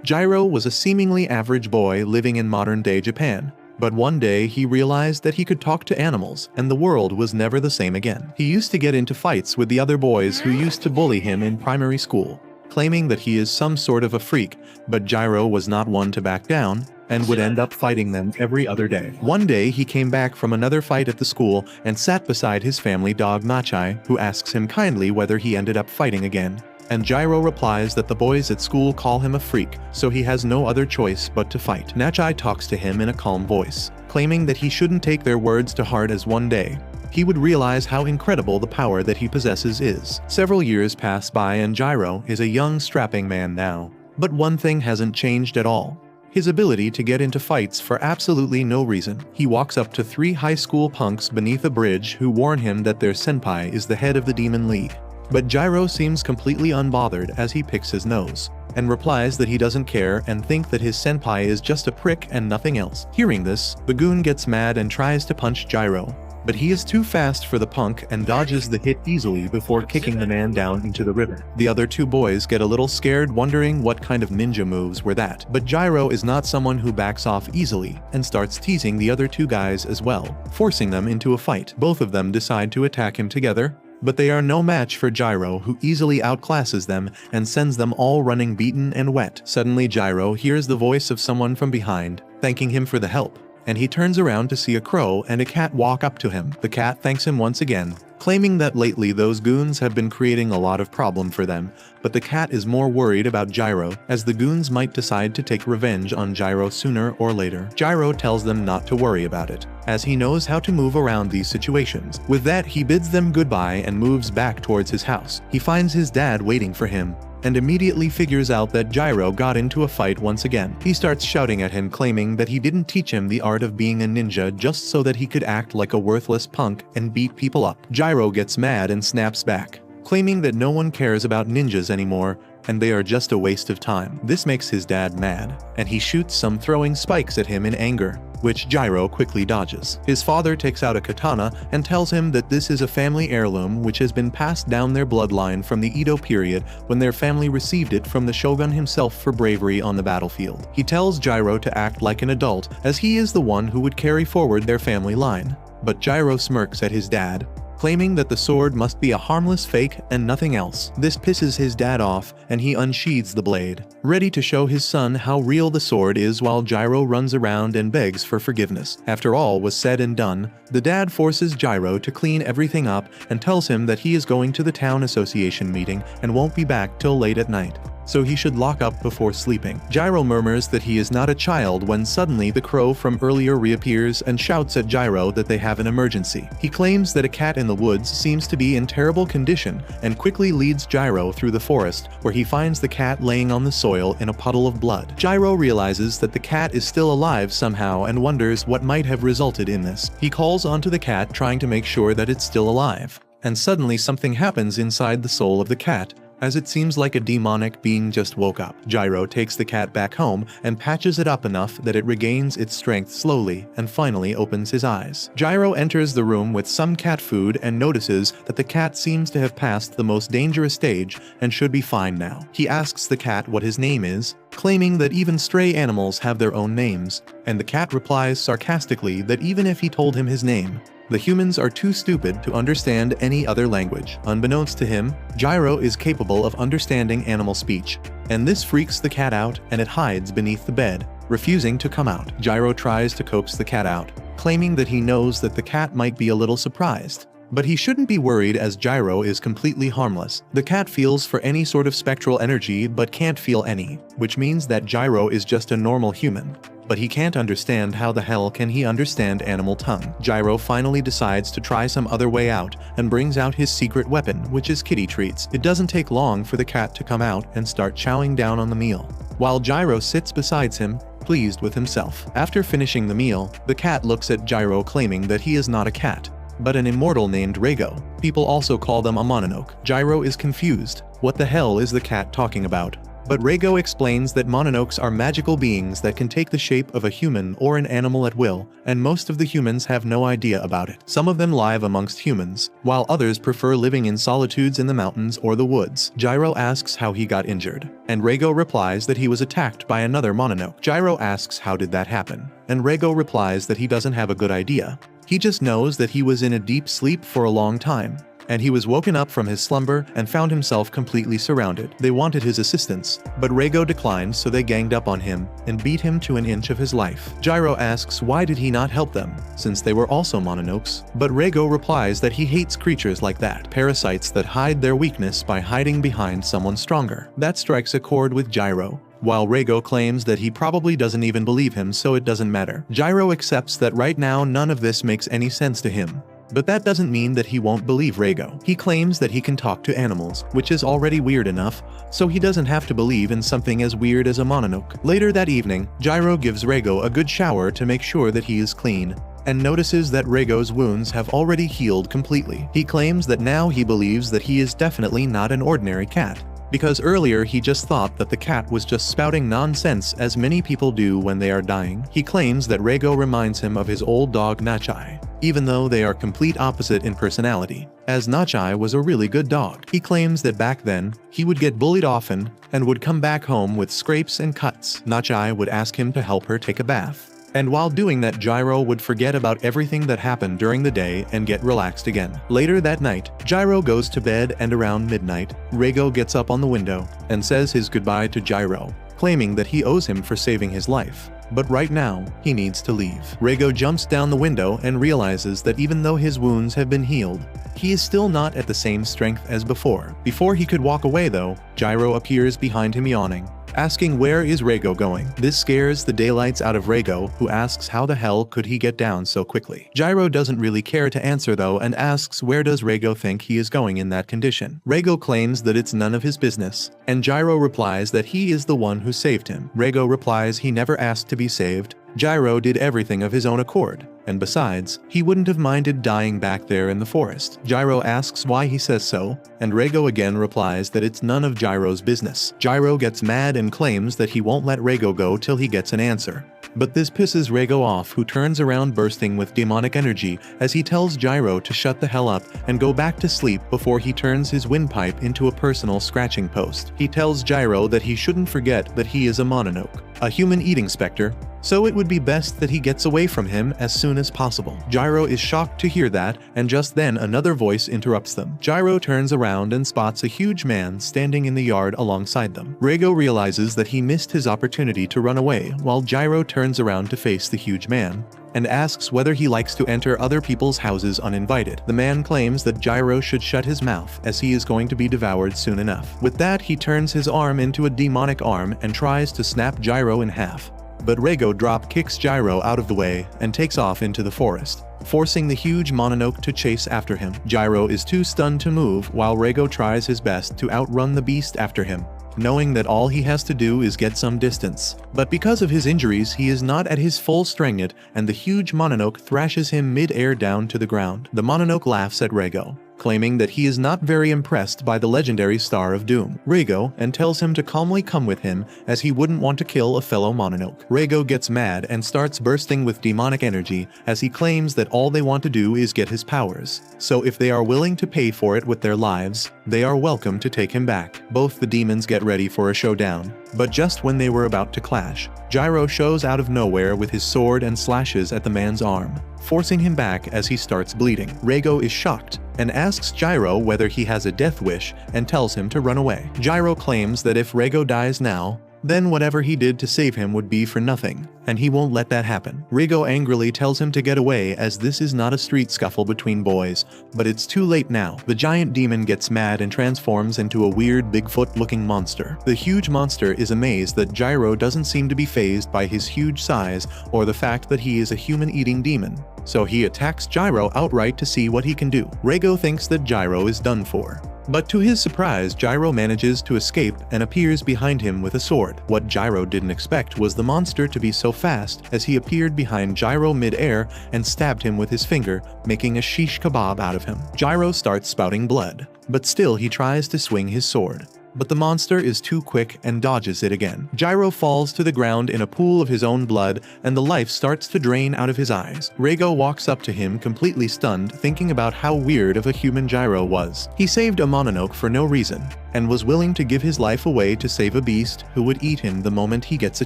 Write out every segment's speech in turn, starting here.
Jirou was a seemingly average boy living in modern-day Japan. But one day he realized that he could talk to animals, and the world was never the same again. He used to get into fights with the other boys who used to bully him in primary school, claiming that he is some sort of a freak, but Jirou was not one to back down, and would end up fighting them every other day. One day he came back from another fight at the school and sat beside his family dog Nachai, who asks him kindly whether he ended up fighting again. And Jirou replies that the boys at school call him a freak, so he has no other choice but to fight. Nachai talks to him in a calm voice, claiming that he shouldn't take their words to heart, as one day he would realize how incredible the power that he possesses is. Several years pass by and Jirou is a young, strapping man now. But one thing hasn't changed at all: his ability to get into fights for absolutely no reason. He walks up to 3 high school punks beneath a bridge who warn him that their senpai is the head of the Demon League. But Jirou seems completely unbothered as he picks his nose, and replies that he doesn't care and think that his senpai is just a prick and nothing else. Hearing this, the goon gets mad and tries to punch Jirou, but he is too fast for the punk and dodges the hit easily before kicking the man down into the river. The other 2 boys get a little scared, wondering what kind of ninja moves were that. But Jirou is not someone who backs off easily, and starts teasing the other 2 guys as well, forcing them into a fight. Both of them decide to attack him together, but they are no match for Jirou, who easily outclasses them and sends them all running beaten and wet. Suddenly Jirou hears the voice of someone from behind, thanking him for the help, and he turns around to see a crow and a cat walk up to him. The cat thanks him once again, claiming that lately those goons have been creating a lot of problem for them, but the cat is more worried about Jirou, as the goons might decide to take revenge on Jirou sooner or later. Jirou tells them not to worry about it, as he knows how to move around these situations. With that, he bids them goodbye and moves back towards his house. He finds his dad waiting for him, and immediately figures out that Jirou got into a fight once again. He starts shouting at him, claiming that he didn't teach him the art of being a ninja just so that he could act like a worthless punk and beat people up. Jirou gets mad and snaps back, claiming that no one cares about ninjas anymore and they are just a waste of time. This makes his dad mad, and he shoots some, throwing spikes at him in anger, which Jirou quickly dodges. His father takes out a katana and tells him that this is a family heirloom which has been passed down their bloodline from the Edo period, when their family received it from the shogun himself for bravery on the battlefield. He tells Jirou to act like an adult, as he is the one who would carry forward their family line. But Jirou smirks at his dad, claiming that the sword must be a harmless fake and nothing else. This pisses his dad off, and he unsheathes the blade, ready to show his son how real the sword is, while Jirou runs around and begs for forgiveness. After all was said and done, the dad forces Jirou to clean everything up and tells him that he is going to the town association meeting and won't be back till late at night, so he should lock up before sleeping. Jirou murmurs that he is not a child when suddenly the crow from earlier reappears and shouts at Jirou that they have an emergency. He claims that a cat in the woods seems to be in terrible condition and quickly leads Jirou through the forest, where he finds the cat laying on the soil in a puddle of blood. Jirou realizes that the cat is still alive somehow and wonders what might have resulted in this. He calls onto the cat, trying to make sure that it's still alive, and suddenly something happens inside the soul of the cat, as it seems like a demonic being just woke up. Jirou takes the cat back home and patches it up enough that it regains its strength slowly and finally opens his eyes. Jirou enters the room with some cat food and notices that the cat seems to have passed the most dangerous stage and should be fine now. He asks the cat what his name is, claiming that even stray animals have their own names, and the cat replies sarcastically that even if he told him his name, the humans are too stupid to understand any other language. Unbeknownst to him, Jirou is capable of understanding animal speech, and this freaks the cat out, and it hides beneath the bed, refusing to come out. Jirou tries to coax the cat out, claiming that he knows that the cat might be a little surprised, but he shouldn't be worried as Jirou is completely harmless. The cat feels for any sort of spectral energy but can't feel any, which means that Jirou is just a normal human. But he can't understand how the hell can he understand animal tongue. Jirou finally decides to try some other way out and brings out his secret weapon, which is kitty treats. It doesn't take long for the cat to come out and start chowing down on the meal, while Jirou sits beside him, pleased with himself. After finishing the meal, the cat looks at Jirou, claiming that he is not a cat, but an immortal named Reigo. People also call them a mononoke. Jirou is confused. What the hell is the cat talking about? But Reigo explains that mononokes are magical beings that can take the shape of a human or an animal at will, and most of the humans have no idea about it. Some of them live amongst humans, while others prefer living in solitudes in the mountains or the woods. Jirou asks how he got injured, and Reigo replies that he was attacked by another mononoke. Jirou asks how did that happen, and Reigo replies that he doesn't have a good idea. He just knows that he was in a deep sleep for a long time, and he was woken up from his slumber and found himself completely surrounded. They wanted his assistance, but Reigo declined, so they ganged up on him and beat him to an inch of his life. Jirou asks why did he not help them, since they were also mononokes, but Reigo replies that he hates creatures like that, parasites that hide their weakness by hiding behind someone stronger. That strikes a chord with Jirou, while Reigo claims that he probably doesn't even believe him, so it doesn't matter. Jirou accepts that right now none of this makes any sense to him. But that doesn't mean that he won't believe Reigo. He claims that he can talk to animals, which is already weird enough, so he doesn't have to believe in something as weird as a mononoke. Later that evening, Jirou gives Reigo a good shower to make sure that he is clean, and notices that Reigo's wounds have already healed completely. He claims that now he believes that he is definitely not an ordinary cat, because earlier he just thought that the cat was just spouting nonsense as many people do when they are dying. He claims that Reigo reminds him of his old dog Nachai, even though they are complete opposite in personality, as Nachai was a really good dog. He claims that back then, he would get bullied often and would come back home with scrapes and cuts. Nachai would ask him to help her take a bath, and while doing that, Jirou would forget about everything that happened during the day and get relaxed again. Later that night, Jirou goes to bed, and around midnight, Reigo gets up on the window and says his goodbye to Jirou, claiming that he owes him for saving his life. But right now, he needs to leave. Reigo jumps down the window and realizes that even though his wounds have been healed, he is still not at the same strength as before. Before he could walk away though, Jirou appears behind him yawning, asking where is Reigo going. This scares the daylights out of Reigo, who asks how the hell could he get down so quickly. Jirou doesn't really care to answer though, and asks where does Reigo think he is going in that condition. Reigo claims that it's none of his business, and Jirou replies that he is the one who saved him. Reigo replies he never asked to be saved. Jirou did everything of his own accord, and besides, he wouldn't have minded dying back there in the forest. Jirou asks why he says so, and Reigo again replies that it's none of Jirou's business. Jirou gets mad and claims that he won't let Reigo go till he gets an answer. But this pisses Reigo off, who turns around bursting with demonic energy as he tells Jirou to shut the hell up and go back to sleep before he turns his windpipe into a personal scratching post. He tells Jirou that he shouldn't forget that he is a mononoke, a human eating specter, so it would be best that he gets away from him as soon as possible. Jirou is shocked to hear that, and just then another voice interrupts them. Jirou turns around and spots a huge man standing in the yard alongside them. Reigo realizes that he missed his opportunity to run away, while Jirou turns around to face the huge man and asks whether he likes to enter other people's houses uninvited. The man claims that Jirou should shut his mouth, as he is going to be devoured soon enough. With that, he turns his arm into a demonic arm and tries to snap Jirou in half. But Reigo drop kicks Jirou out of the way and takes off into the forest, forcing the huge mononoke to chase after him. Jirou is too stunned to move, while Reigo tries his best to outrun the beast after him, knowing that all he has to do is get some distance. But because of his injuries, he is not at his full strength yet, and the huge mononoke thrashes him mid-air down to the ground. The mononoke laughs at Reigo, claiming that he is not very impressed by the legendary Star of Doom, Reigo, and tells him to calmly come with him as he wouldn't want to kill a fellow mononoke. Reigo gets mad and starts bursting with demonic energy as he claims that all they want to do is get his powers, so if they are willing to pay for it with their lives, they are welcome to take him back. Both the demons get ready for a showdown, but just when they were about to clash, Jirou shows out of nowhere with his sword and slashes at the man's arm, forcing him back as he starts bleeding. Reigo is shocked and asks Jirou whether he has a death wish and tells him to run away. Jirou claims that if Reigo dies now, then whatever he did to save him would be for nothing, and he won't let that happen. Reigo angrily tells him to get away, as this is not a street scuffle between boys, but it's too late now. The giant demon gets mad and transforms into a weird Bigfoot-looking monster. The huge monster is amazed that Jirou doesn't seem to be fazed by his huge size or the fact that he is a human-eating demon, so he attacks Jirou outright to see what he can do. Reigo thinks that Jirou is done for, but to his surprise, Jirou manages to escape and appears behind him with a sword. What Jirou didn't expect was the monster to be so fast, as he appeared behind Jirou mid-air and stabbed him with his finger, making a shish kebab out of him. Jirou starts spouting blood, but still he tries to swing his sword, but the monster is too quick and dodges it again. Jirou falls to the ground in a pool of his own blood, and the life starts to drain out of his eyes. Reigo walks up to him completely stunned, thinking about how weird of a human Jirou was. He saved a mononoke for no reason, and was willing to give his life away to save a beast who would eat him the moment he gets a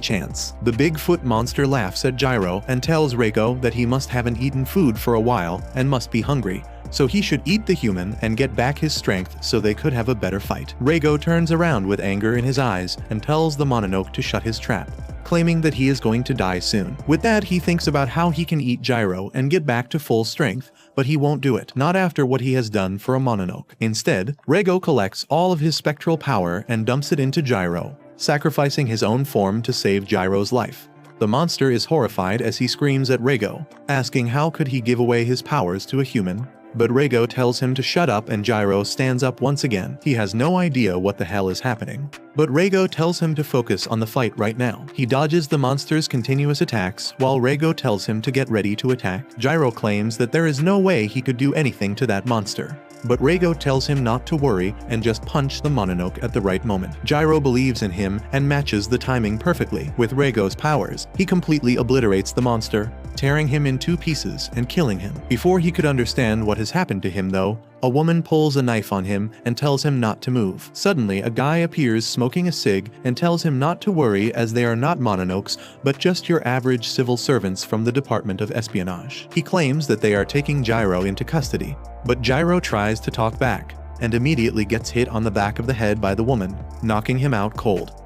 chance. The Bigfoot monster laughs at Jirou and tells Reigo that he must haven't eaten food for a while and must be hungry, so he should eat the human and get back his strength so they could have a better fight. Reigo turns around with anger in his eyes and tells the mononoke to shut his trap, claiming that he is going to die soon. With that, he thinks about how he can eat Jirou and get back to full strength, but he won't do it, not after what he has done for a mononoke. Instead, Reigo collects all of his spectral power and dumps it into Jirou, sacrificing his own form to save Jirou's life. The monster is horrified as he screams at Reigo, asking how could he give away his powers to a human. But Reigo tells him to shut up and Jirou stands up once again. He has no idea what the hell is happening. But Reigo tells him to focus on the fight right now. He dodges the monster's continuous attacks while Reigo tells him to get ready to attack. Jirou claims that there is no way he could do anything to that monster. But Reigo tells him not to worry and just punch the mononoke at the right moment. Jirou believes in him and matches the timing perfectly. With Reigo's powers, he completely obliterates the monster, tearing him in 2 pieces and killing him. Before he could understand what has happened to him though, a woman pulls a knife on him and tells him not to move. Suddenly, a guy appears smoking a cig and tells him not to worry as they are not mononokes, but just your average civil servants from the Department of Espionage. He claims that they are taking Jirou into custody, but Jirou tries to talk back and immediately gets hit on the back of the head by the woman, knocking him out cold.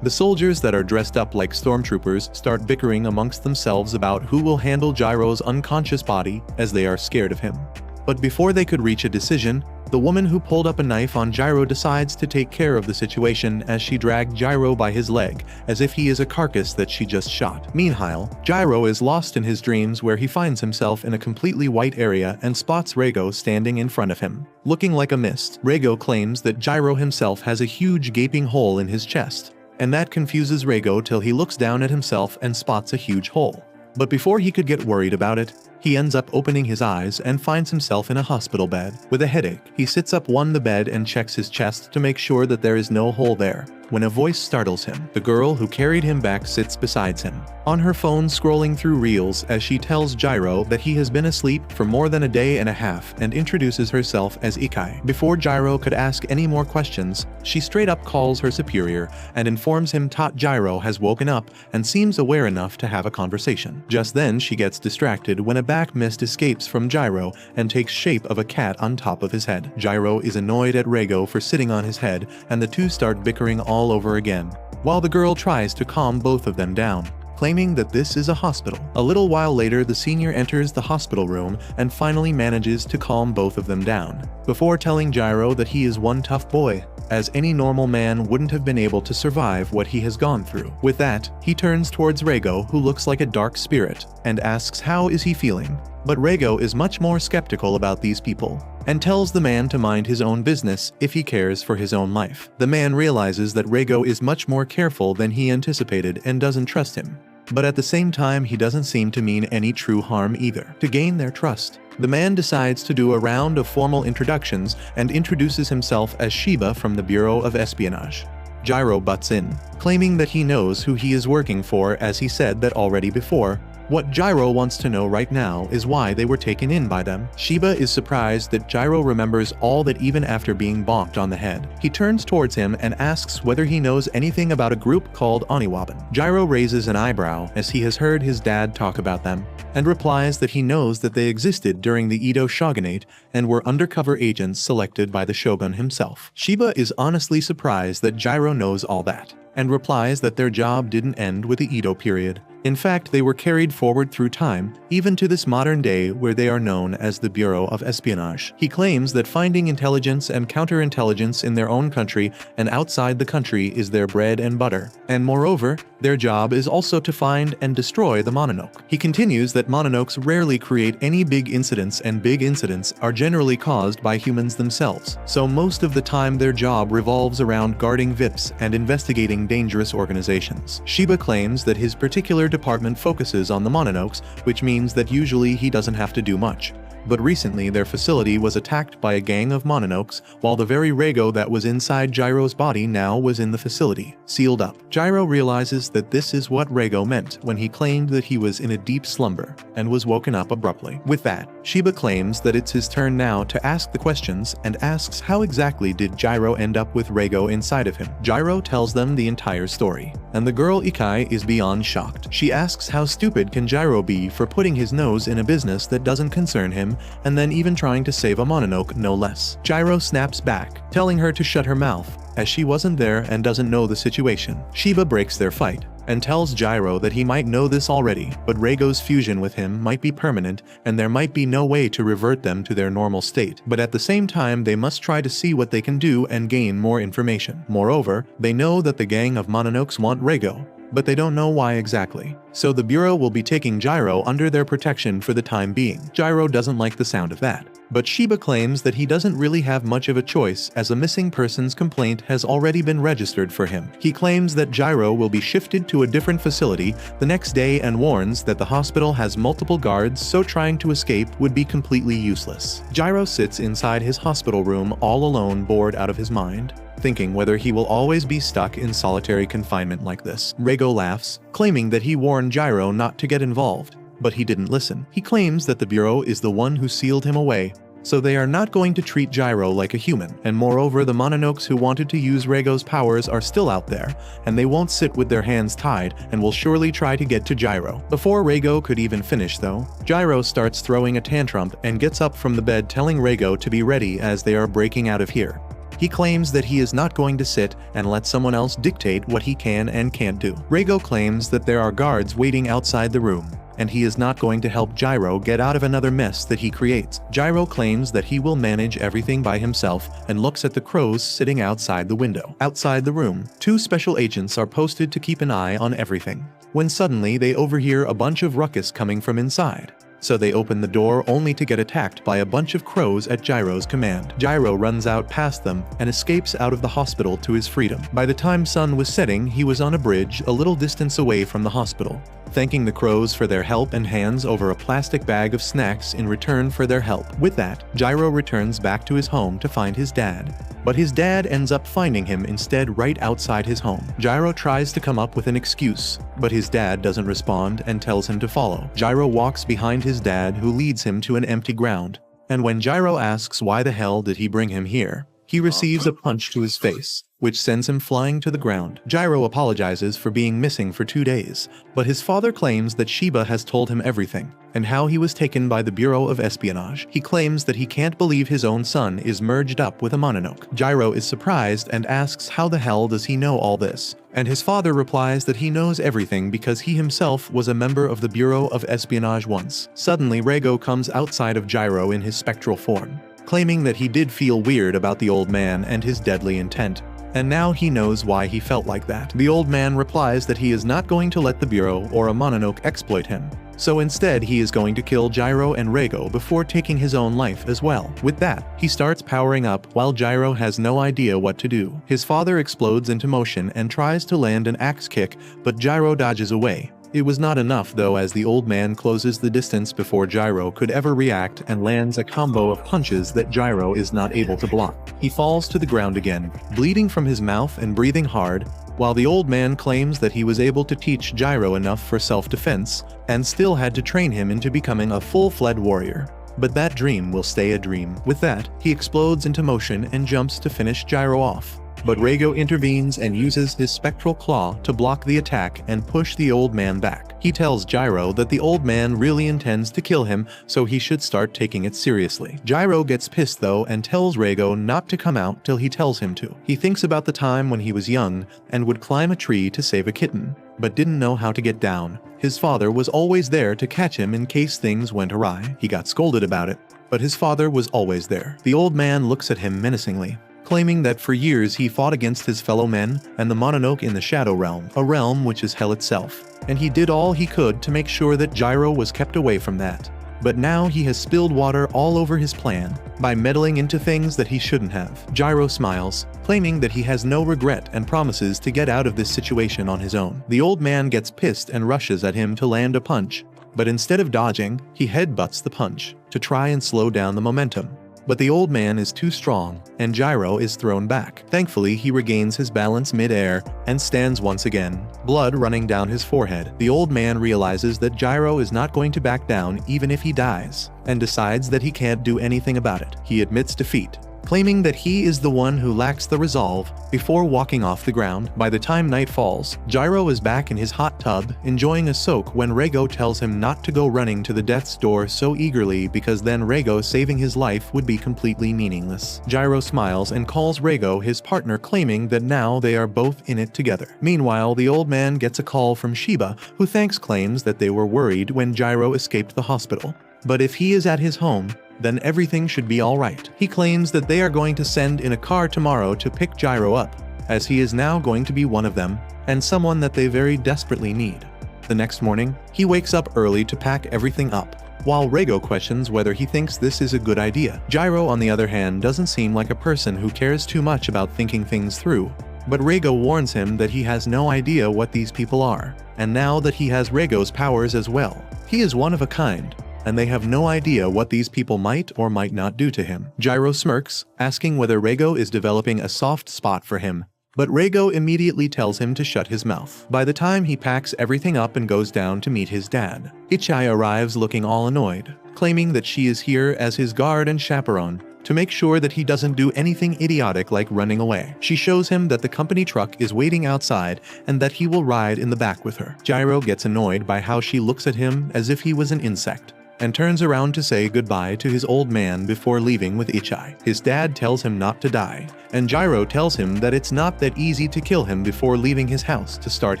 The soldiers that are dressed up like stormtroopers start bickering amongst themselves about who will handle Jirou's unconscious body as they are scared of him. But before they could reach a decision, the woman who pulled up a knife on Jirou decides to take care of the situation as she dragged Jirou by his leg, as if he is a carcass that she just shot. Meanwhile, Jirou is lost in his dreams where he finds himself in a completely white area and spots Reigo standing in front of him, looking like a mist. Reigo claims that Jirou himself has a huge gaping hole in his chest, and that confuses Reigo till he looks down at himself and spots a huge hole. But before he could get worried about it, he ends up opening his eyes and finds himself in a hospital bed with a headache. He sits up on the bed and checks his chest to make sure that there is no hole there, when a voice startles him. The girl who carried him back sits beside him, on her phone scrolling through reels as she tells Jirou that he has been asleep for more than a day and a half and introduces herself as Ikai. Before Jirou could ask any more questions, she straight up calls her superior and informs him Jirou has woken up and seems aware enough to have a conversation. Just then she gets distracted when a black mist escapes from Jirou and takes shape of a cat on top of his head. Jirou is annoyed at Reigo for sitting on his head, and the two start bickering all over again, while the girl tries to calm both of them down, claiming that this is a hospital. A little while later, the senior enters the hospital room and finally manages to calm both of them down, before telling Jirou that he is one tough boy, as any normal man wouldn't have been able to survive what he has gone through. With that, he turns towards Reigo, who looks like a dark spirit, and asks how is he feeling. But Reigo is much more skeptical about these people, and tells the man to mind his own business if he cares for his own life. The man realizes that Reigo is much more careful than he anticipated and doesn't trust him. But at the same time, he doesn't seem to mean any true harm either. To gain their trust, the man decides to do a round of formal introductions and introduces himself as Shiba from the Bureau of Espionage. Jirou butts in, claiming that he knows who he is working for, as he said that already before. What Jirou wants to know right now is why they were taken in by them. Shiba is surprised that Jirou remembers all that even after being bonked on the head. He turns towards him and asks whether he knows anything about a group called Oniwaban. Jirou raises an eyebrow as he has heard his dad talk about them, and replies that he knows that they existed during the Edo shogunate and were undercover agents selected by the shogun himself. Shiba is honestly surprised that Jirou knows all that, and replies that their job didn't end with the Edo period. In fact, they were carried forward through time, even to this modern day where they are known as the Bureau of Espionage. He claims that finding intelligence and counterintelligence in their own country and outside the country is their bread and butter, and moreover, their job is also to find and destroy the mononoke. He continues that mononokes rarely create any big incidents, and big incidents are generally caused by humans themselves, so most of the time their job revolves around guarding VIPs and investigating dangerous organizations. Shiba claims that his particular department focuses on the mononokes, which means that usually he doesn't have to do much, but recently their facility was attacked by a gang of mononokes, while the very Reigo that was inside Jirou's body now was in the facility, sealed up. Jirou realizes that this is what Reigo meant when he claimed that he was in a deep slumber, and was woken up abruptly. With that, Shiba claims that it's his turn now to ask the questions and asks how exactly did Jirou end up with Reigo inside of him. Jirou tells them the entire story, and the girl Ikai is beyond shocked. She asks how stupid can Jirou be for putting his nose in a business that doesn't concern him, and then even trying to save a mononoke no less. Jirou snaps back, telling her to shut her mouth, as she wasn't there and doesn't know the situation. Shiba breaks their fight, and tells Jirou that he might know this already, but Reigo's fusion with him might be permanent and there might be no way to revert them to their normal state. But at the same time they must try to see what they can do and gain more information. Moreover, they know that the gang of mononokes want Reigo, but they don't know why exactly. So the Bureau will be taking Jirou under their protection for the time being. Jirou doesn't like the sound of that, but Shiba claims that he doesn't really have much of a choice as a missing persons complaint has already been registered for him. He claims that Jirou will be shifted to a different facility the next day and warns that the hospital has multiple guards, so trying to escape would be completely useless. Jirou sits inside his hospital room all alone, bored out of his mind, thinking whether he will always be stuck in solitary confinement like this. Reigo laughs, claiming that he warned Jirou not to get involved, but he didn't listen. He claims that the Bureau is the one who sealed him away, so they are not going to treat Jirou like a human. And moreover, the mononokes who wanted to use Reigo's powers are still out there, and they won't sit with their hands tied and will surely try to get to Jirou. Before Reigo could even finish though, Jirou starts throwing a tantrum and gets up from the bed, telling Reigo to be ready as they are breaking out of here. He claims that he is not going to sit and let someone else dictate what he can and can't do. Reigo claims that there are guards waiting outside the room, and he is not going to help Jirou get out of another mess that he creates. Jirou claims that he will manage everything by himself and looks at the crows sitting outside the window. Outside the room, 2 special agents are posted to keep an eye on everything, when suddenly they overhear a bunch of ruckus coming from inside. So they open the door only to get attacked by a bunch of crows at Jirou's command. Jirou runs out past them and escapes out of the hospital to his freedom. By the time sun was setting, he was on a bridge a little distance away from the hospital, thanking the crows for their help and hands over a plastic bag of snacks in return for their help. With that, Jirou returns back to his home to find his dad, but his dad ends up finding him instead right outside his home. Jirou tries to come up with an excuse, but his dad doesn't respond and tells him to follow. Jirou walks behind his dad, who leads him to an empty ground, and when Jirou asks why the hell did he bring him here, he receives a punch to his face, which sends him flying to the ground. Jirou apologizes for being missing for 2 days, but his father claims that Shiba has told him everything, and how he was taken by the Bureau of Espionage. He claims that he can't believe his own son is merged up with a mononoke. Jirou is surprised and asks how the hell does he know all this, and his father replies that he knows everything because he himself was a member of the Bureau of Espionage once. Suddenly Reigo comes outside of Jirou in his spectral form, claiming that he did feel weird about the old man and his deadly intent, and now he knows why he felt like that. The old man replies that he is not going to let the Bureau or a mononoke exploit him, so instead he is going to kill Jirou and Reigo before taking his own life as well. With that, he starts powering up while Jirou has no idea what to do. His father explodes into motion and tries to land an axe kick, but Jirou dodges away. It was not enough though, as the old man closes the distance before Jirou could ever react and lands a combo of punches that Jirou is not able to block. He falls to the ground again, bleeding from his mouth and breathing hard, while the old man claims that he was able to teach Jirou enough for self-defense and still had to train him into becoming a full-fledged warrior. But that dream will stay a dream. With that, he explodes into motion and jumps to finish Jirou off. But Reigo intervenes and uses his spectral claw to block the attack and push the old man back. He tells Jirou that the old man really intends to kill him, so he should start taking it seriously. Jirou gets pissed though and tells Reigo not to come out till he tells him to. He thinks about the time when he was young and would climb a tree to save a kitten, but didn't know how to get down. His father was always there to catch him in case things went awry. He got scolded about it, but his father was always there. The old man looks at him menacingly, claiming that for years he fought against his fellow men and the Mononoke in the Shadow Realm, a realm which is hell itself, and he did all he could to make sure that Jirou was kept away from that. But now he has spilled water all over his plan by meddling into things that he shouldn't have. Jirou smiles, claiming that he has no regret and promises to get out of this situation on his own. The old man gets pissed and rushes at him to land a punch, but instead of dodging, he headbutts the punch to try and slow down the momentum. But the old man is too strong, and Jirou is thrown back. Thankfully, he regains his balance mid-air and stands once again, blood running down his forehead. The old man realizes that Jirou is not going to back down even if he dies, and decides that he can't do anything about it. He admits defeat, claiming that he is the one who lacks the resolve, before walking off the ground. By the time night falls, Jirou is back in his hot tub, enjoying a soak when Reigo tells him not to go running to the death's door so eagerly because then Reigo saving his life would be completely meaningless. Jirou smiles and calls Reigo his partner, claiming that now they are both in it together. Meanwhile, the old man gets a call from Shiba, who claims that they were worried when Jirou escaped the hospital. But if he is at his home, then everything should be alright. He claims that they are going to send in a car tomorrow to pick Jirou up, as he is now going to be one of them, and someone that they very desperately need. The next morning, he wakes up early to pack everything up, while Reigo questions whether he thinks this is a good idea. Jirou, on the other hand, doesn't seem like a person who cares too much about thinking things through, but Reigo warns him that he has no idea what these people are, and now that he has Reigo's powers as well, he is one of a kind, and they have no idea what these people might or might not do to him. Jirou smirks, asking whether Reigo is developing a soft spot for him, but Reigo immediately tells him to shut his mouth. By the time he packs everything up and goes down to meet his dad, Ichai arrives looking all annoyed, claiming that she is here as his guard and chaperone, to make sure that he doesn't do anything idiotic like running away. She shows him that the company truck is waiting outside and that he will ride in the back with her. Jirou gets annoyed by how she looks at him as if he was an insect, and turns around to say goodbye to his old man before leaving with Ichai. His dad tells him not to die, and Jirou tells him that it's not that easy to kill him before leaving his house to start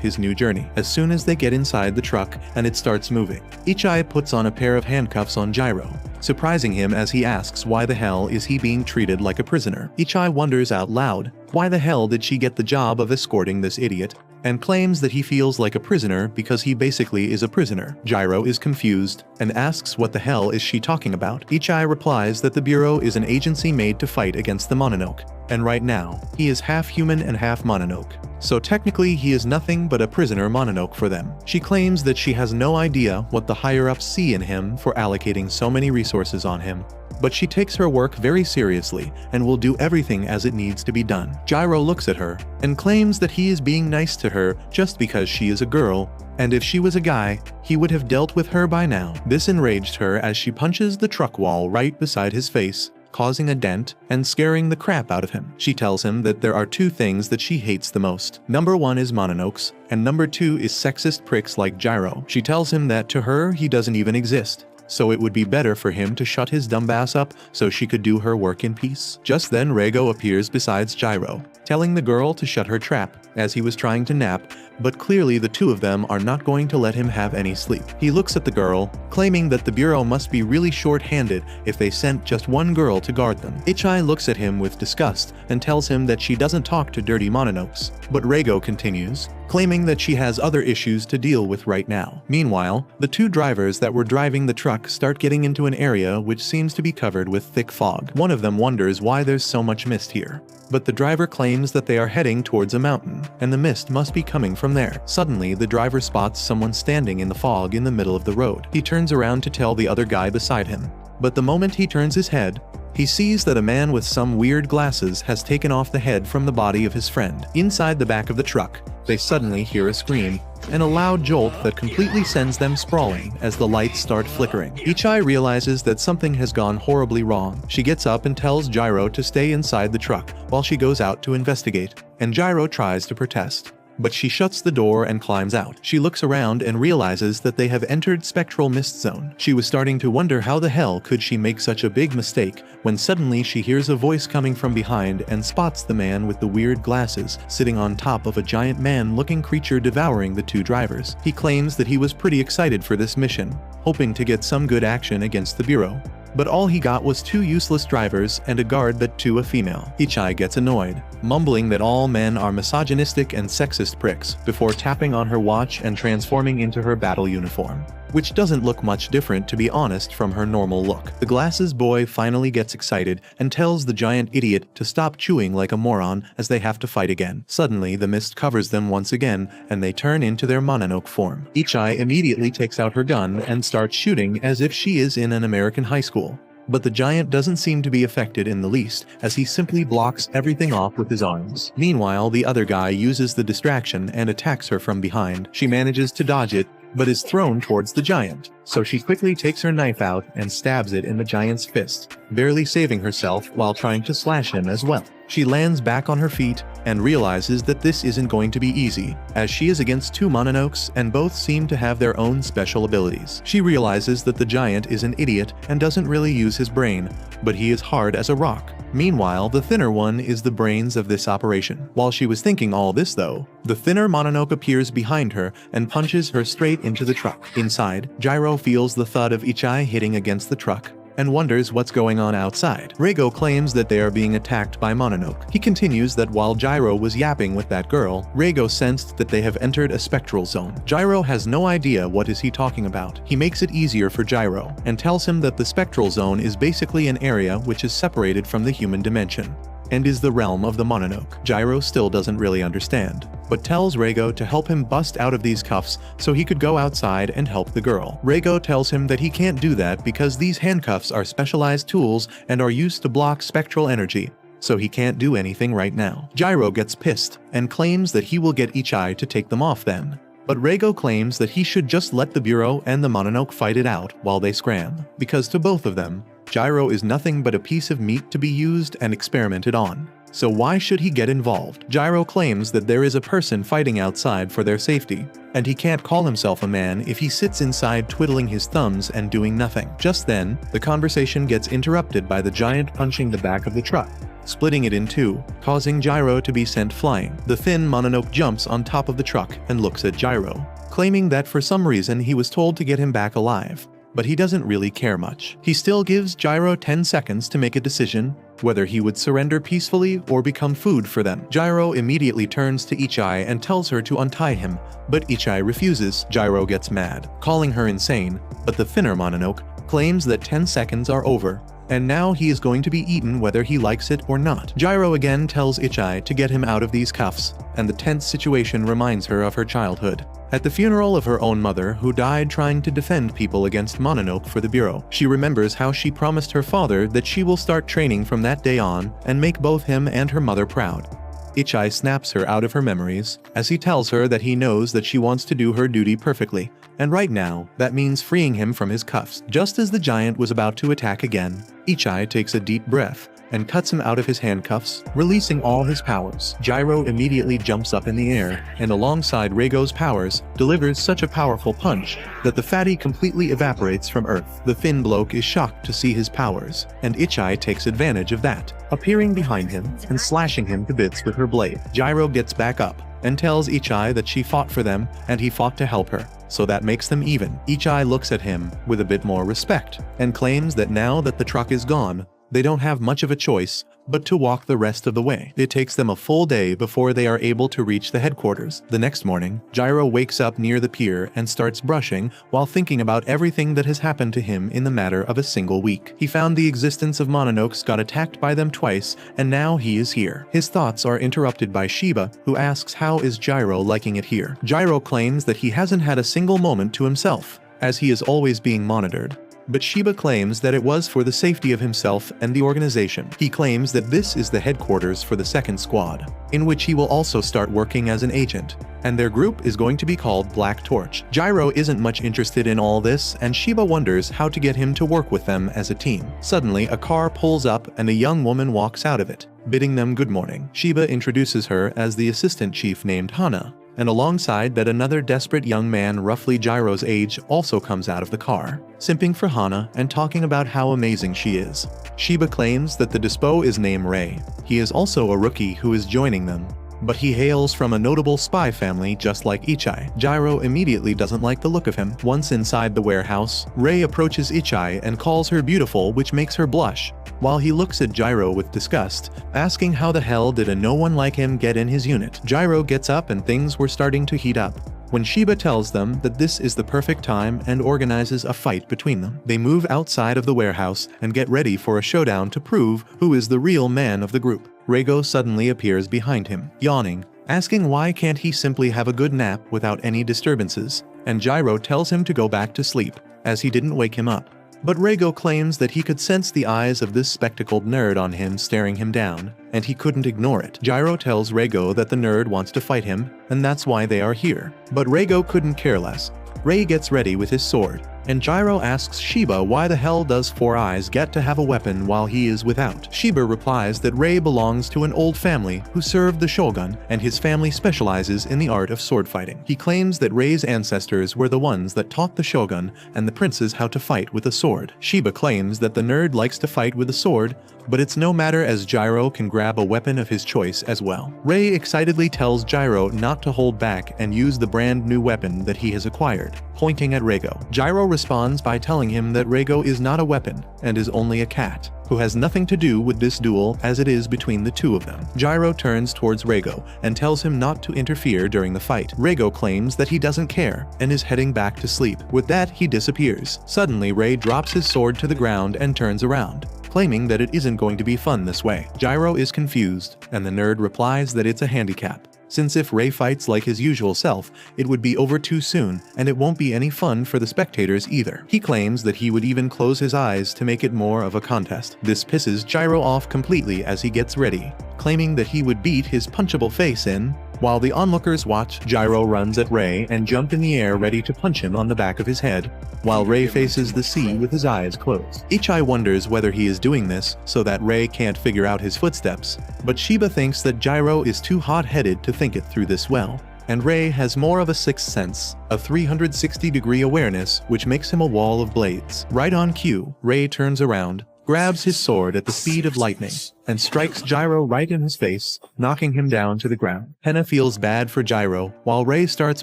his new journey. As soon as they get inside the truck and it starts moving, Ichai puts on a pair of handcuffs on Jirou, surprising him as he asks why the hell is he being treated like a prisoner. Ichai wonders out loud, why the hell did she get the job of escorting this idiot, and claims that he feels like a prisoner because he basically is a prisoner. Jirou is confused and asks what the hell is she talking about. Ichai replies that the Bureau is an agency made to fight against the mononoke, and right now, he is half human and half mononoke, so technically he is nothing but a prisoner mononoke for them. She claims that she has no idea what the higher-ups see in him for allocating so many resources on him, but she takes her work very seriously and will do everything as it needs to be done. Jirou looks at her and claims that he is being nice to her just because she is a girl, and if she was a guy, he would have dealt with her by now. This enraged her as she punches the truck wall right beside his face, causing a dent and scaring the crap out of him. She tells him that there are two things that she hates the most. Number one is mononokes, and number two is sexist pricks like Jirou. She tells him that to her he doesn't even exist, so it would be better for him to shut his dumb ass up so she could do her work in peace. Just then Reigo appears beside Jirou, telling the girl to shut her trap, as he was trying to nap, but clearly the two of them are not going to let him have any sleep. He looks at the girl, claiming that the Bureau must be really short-handed if they sent just one girl to guard them. Ichai looks at him with disgust and tells him that she doesn't talk to dirty mononokes, but Reigo continues, claiming that she has other issues to deal with right now. Meanwhile, the two drivers that were driving the truck start getting into an area which seems to be covered with thick fog. One of them wonders why there's so much mist here, but the driver claims that they are heading towards a mountain, and the mist must be coming from there. Suddenly, the driver spots someone standing in the fog in the middle of the road. He turns around to tell the other guy beside him, but the moment he turns his head, he sees that a man with some weird glasses has taken off the head from the body of his friend. Inside the back of the truck, they suddenly hear a scream and a loud jolt that completely sends them sprawling as the lights start flickering. Ichai realizes that something has gone horribly wrong. She gets up and tells Jirou to stay inside the truck while she goes out to investigate, and Jirou tries to protest, but she shuts the door and climbs out. She looks around and realizes that they have entered Spectral Mist Zone. She was starting to wonder how the hell could she make such a big mistake when suddenly she hears a voice coming from behind and spots the man with the weird glasses sitting on top of a giant man-looking creature devouring the two drivers. He claims that he was pretty excited for this mission, hoping to get some good action against the Bureau, but all he got was two useless drivers and a guard that to a female. Ichai gets annoyed, mumbling that all men are misogynistic and sexist pricks, before tapping on her watch and transforming into her battle uniform. which doesn't look much different to be honest from her normal look. The glasses boy finally gets excited and tells the giant idiot to stop chewing like a moron as they have to fight again. Suddenly, the mist covers them once again and they turn into their mononoke form. Ichai immediately takes out her gun and starts shooting as if she is in an American high school. But the giant doesn't seem to be affected in the least, as he simply blocks everything off with his arms. Meanwhile, the other guy uses the distraction and attacks her from behind. She manages to dodge it, but is thrown towards the giant. So she quickly takes her knife out and stabs it in the giant's fist, barely saving herself while trying to slash him as well. She lands back on her feet and realizes that this isn't going to be easy, as she is against two mononokes and both seem to have their own special abilities. She realizes that the giant is an idiot and doesn't really use his brain, but he is hard as a rock. Meanwhile, the thinner one is the brains of this operation. While she was thinking all this though, the thinner mononoke appears behind her and punches her straight into the truck. Inside, Jirou feels the thud of Ichai hitting against the truck and wonders what's going on outside. Reigo claims that they are being attacked by Mononoke. He continues that while Jirou was yapping with that girl, Reigo sensed that they have entered a spectral zone. Jirou has no idea what is he talking about. He makes it easier for Jirou and tells him that the spectral zone is basically an area which is separated from the human dimension and is the realm of the Mononoke. Jirou still doesn't really understand, but tells Reigo to help him bust out of these cuffs so he could go outside and help the girl. Reigo tells him that he can't do that because these handcuffs are specialized tools and are used to block spectral energy, so he can't do anything right now. Jirou gets pissed and claims that he will get Ichai to take them off then. But Reigo claims that he should just let the Bureau and the Mononoke fight it out while they scram, because to both of them, Jirou is nothing but a piece of meat to be used and experimented on. So why should he get involved? Jirou claims that there is a person fighting outside for their safety, and he can't call himself a man if he sits inside twiddling his thumbs and doing nothing. Just then, the conversation gets interrupted by the giant punching the back of the truck, splitting it in two, causing Jirou to be sent flying. The thin Mononoke jumps on top of the truck and looks at Jirou, claiming that for some reason he was told to get him back alive. But he doesn't really care much. He still gives Jirou 10 seconds to make a decision whether he would surrender peacefully or become food for them. Jirou immediately turns to Ichai and tells her to untie him, but Ichai refuses. Jirou gets mad, calling her insane, but the thinner Mononoke claims that 10 seconds are over, and now he is going to be eaten whether he likes it or not. Jirou again tells Ichai to get him out of these cuffs, and the tense situation reminds her of her childhood. At the funeral of her own mother, who died trying to defend people against Mononoke for the Bureau, she remembers how she promised her father that she will start training from that day on and make both him and her mother proud. Ichai snaps her out of her memories, as he tells her that he knows that she wants to do her duty perfectly, and right now, that means freeing him from his cuffs. Just as the giant was about to attack again, Ichai takes a deep breath and cuts him out of his handcuffs, releasing all his powers. Jirou immediately jumps up in the air, and alongside Reigo's powers, delivers such a powerful punch that the fatty completely evaporates from Earth. The thin bloke is shocked to see his powers, and Ichai takes advantage of that, appearing behind him and slashing him to bits with her blade. Jirou gets back up and tells Ichai that she fought for them and he fought to help her, so that makes them even. Ichai looks at him with a bit more respect and claims that now that the truck is gone, they don't have much of a choice but to walk the rest of the way. It takes them a full day before they are able to reach the headquarters. The next morning, Jirou wakes up near the pier and starts brushing while thinking about everything that has happened to him in the matter of a single week. He found the existence of Mononokes, got attacked by them twice, and now he is here. His thoughts are interrupted by Shiba, who asks how is Jirou liking it here. Jirou claims that he hasn't had a single moment to himself, as he is always being monitored. But Shiba claims that it was for the safety of himself and the organization. He claims that this is the headquarters for the second squad, in which he will also start working as an agent, and their group is going to be called Black Torch. Jirou isn't much interested in all this, and Shiba wonders how to get him to work with them as a team. Suddenly, a car pulls up and a young woman walks out of it, bidding them good morning. Shiba introduces her as the assistant chief named Hana, and alongside that another desperate young man roughly Jirou's age also comes out of the car, simping for Hana and talking about how amazing she is. Shiba claims that the dispo is named Rei. He is also a rookie who is joining them, but he hails from a notable spy family just like Ichai. Jirou immediately doesn't like the look of him. Once inside the warehouse, Rei approaches Ichai and calls her beautiful, which makes her blush, while he looks at Jirou with disgust, asking how the hell did a no one like him get in his unit. Jirou gets up and things were starting to heat up, when Shiba tells them that this is the perfect time and organizes a fight between them. They move outside of the warehouse and get ready for a showdown to prove who is the real man of the group. Reigo suddenly appears behind him, yawning, asking why can't he simply have a good nap without any disturbances, and Jirou tells him to go back to sleep, as he didn't wake him up. But Reigo claims that he could sense the eyes of this spectacled nerd on him staring him down, and he couldn't ignore it. Jirou tells Reigo that the nerd wants to fight him, and that's why they are here. But Reigo couldn't care less. Rei gets ready with his sword, and Jirou asks Shiba why the hell does Four Eyes get to have a weapon while he is without. Shiba replies that Rei belongs to an old family who served the shogun, and his family specializes in the art of sword fighting. He claims that Rei's ancestors were the ones that taught the shogun and the princes how to fight with a sword. Shiba claims that the nerd likes to fight with a sword, but it's no matter as Jirou can grab a weapon of his choice as well. Rei excitedly tells Jirou not to hold back and use the brand new weapon that he has acquired, pointing at Reigo. Jirou responds by telling him that Reigo is not a weapon and is only a cat, who has nothing to do with this duel as it is between the two of them. Jirou turns towards Reigo and tells him not to interfere during the fight. Reigo claims that he doesn't care and is heading back to sleep. With that, he disappears. Suddenly, Rei drops his sword to the ground and turns around, claiming that it isn't going to be fun this way. Jirou is confused, and the nerd replies that it's a handicap, since if Rei fights like his usual self, it would be over too soon, and it won't be any fun for the spectators either. He claims that he would even close his eyes to make it more of a contest. This pisses Jirou off completely as he gets ready, claiming that he would beat his punchable face in. While the onlookers watch, Jirou runs at Rei and jumps in the air ready to punch him on the back of his head, while Rei faces the sea with his eyes closed. Ichai wonders whether he is doing this so that Rei can't figure out his footsteps, but Shiba thinks that Jirou is too hot-headed to think it through this well, and Rei has more of a sixth sense, a 360-degree awareness which makes him a wall of blades. Right on cue, Rei turns around, grabs his sword at the speed of lightning, and strikes Jirou right in his face, knocking him down to the ground. Hena feels bad for Jirou, while Rei starts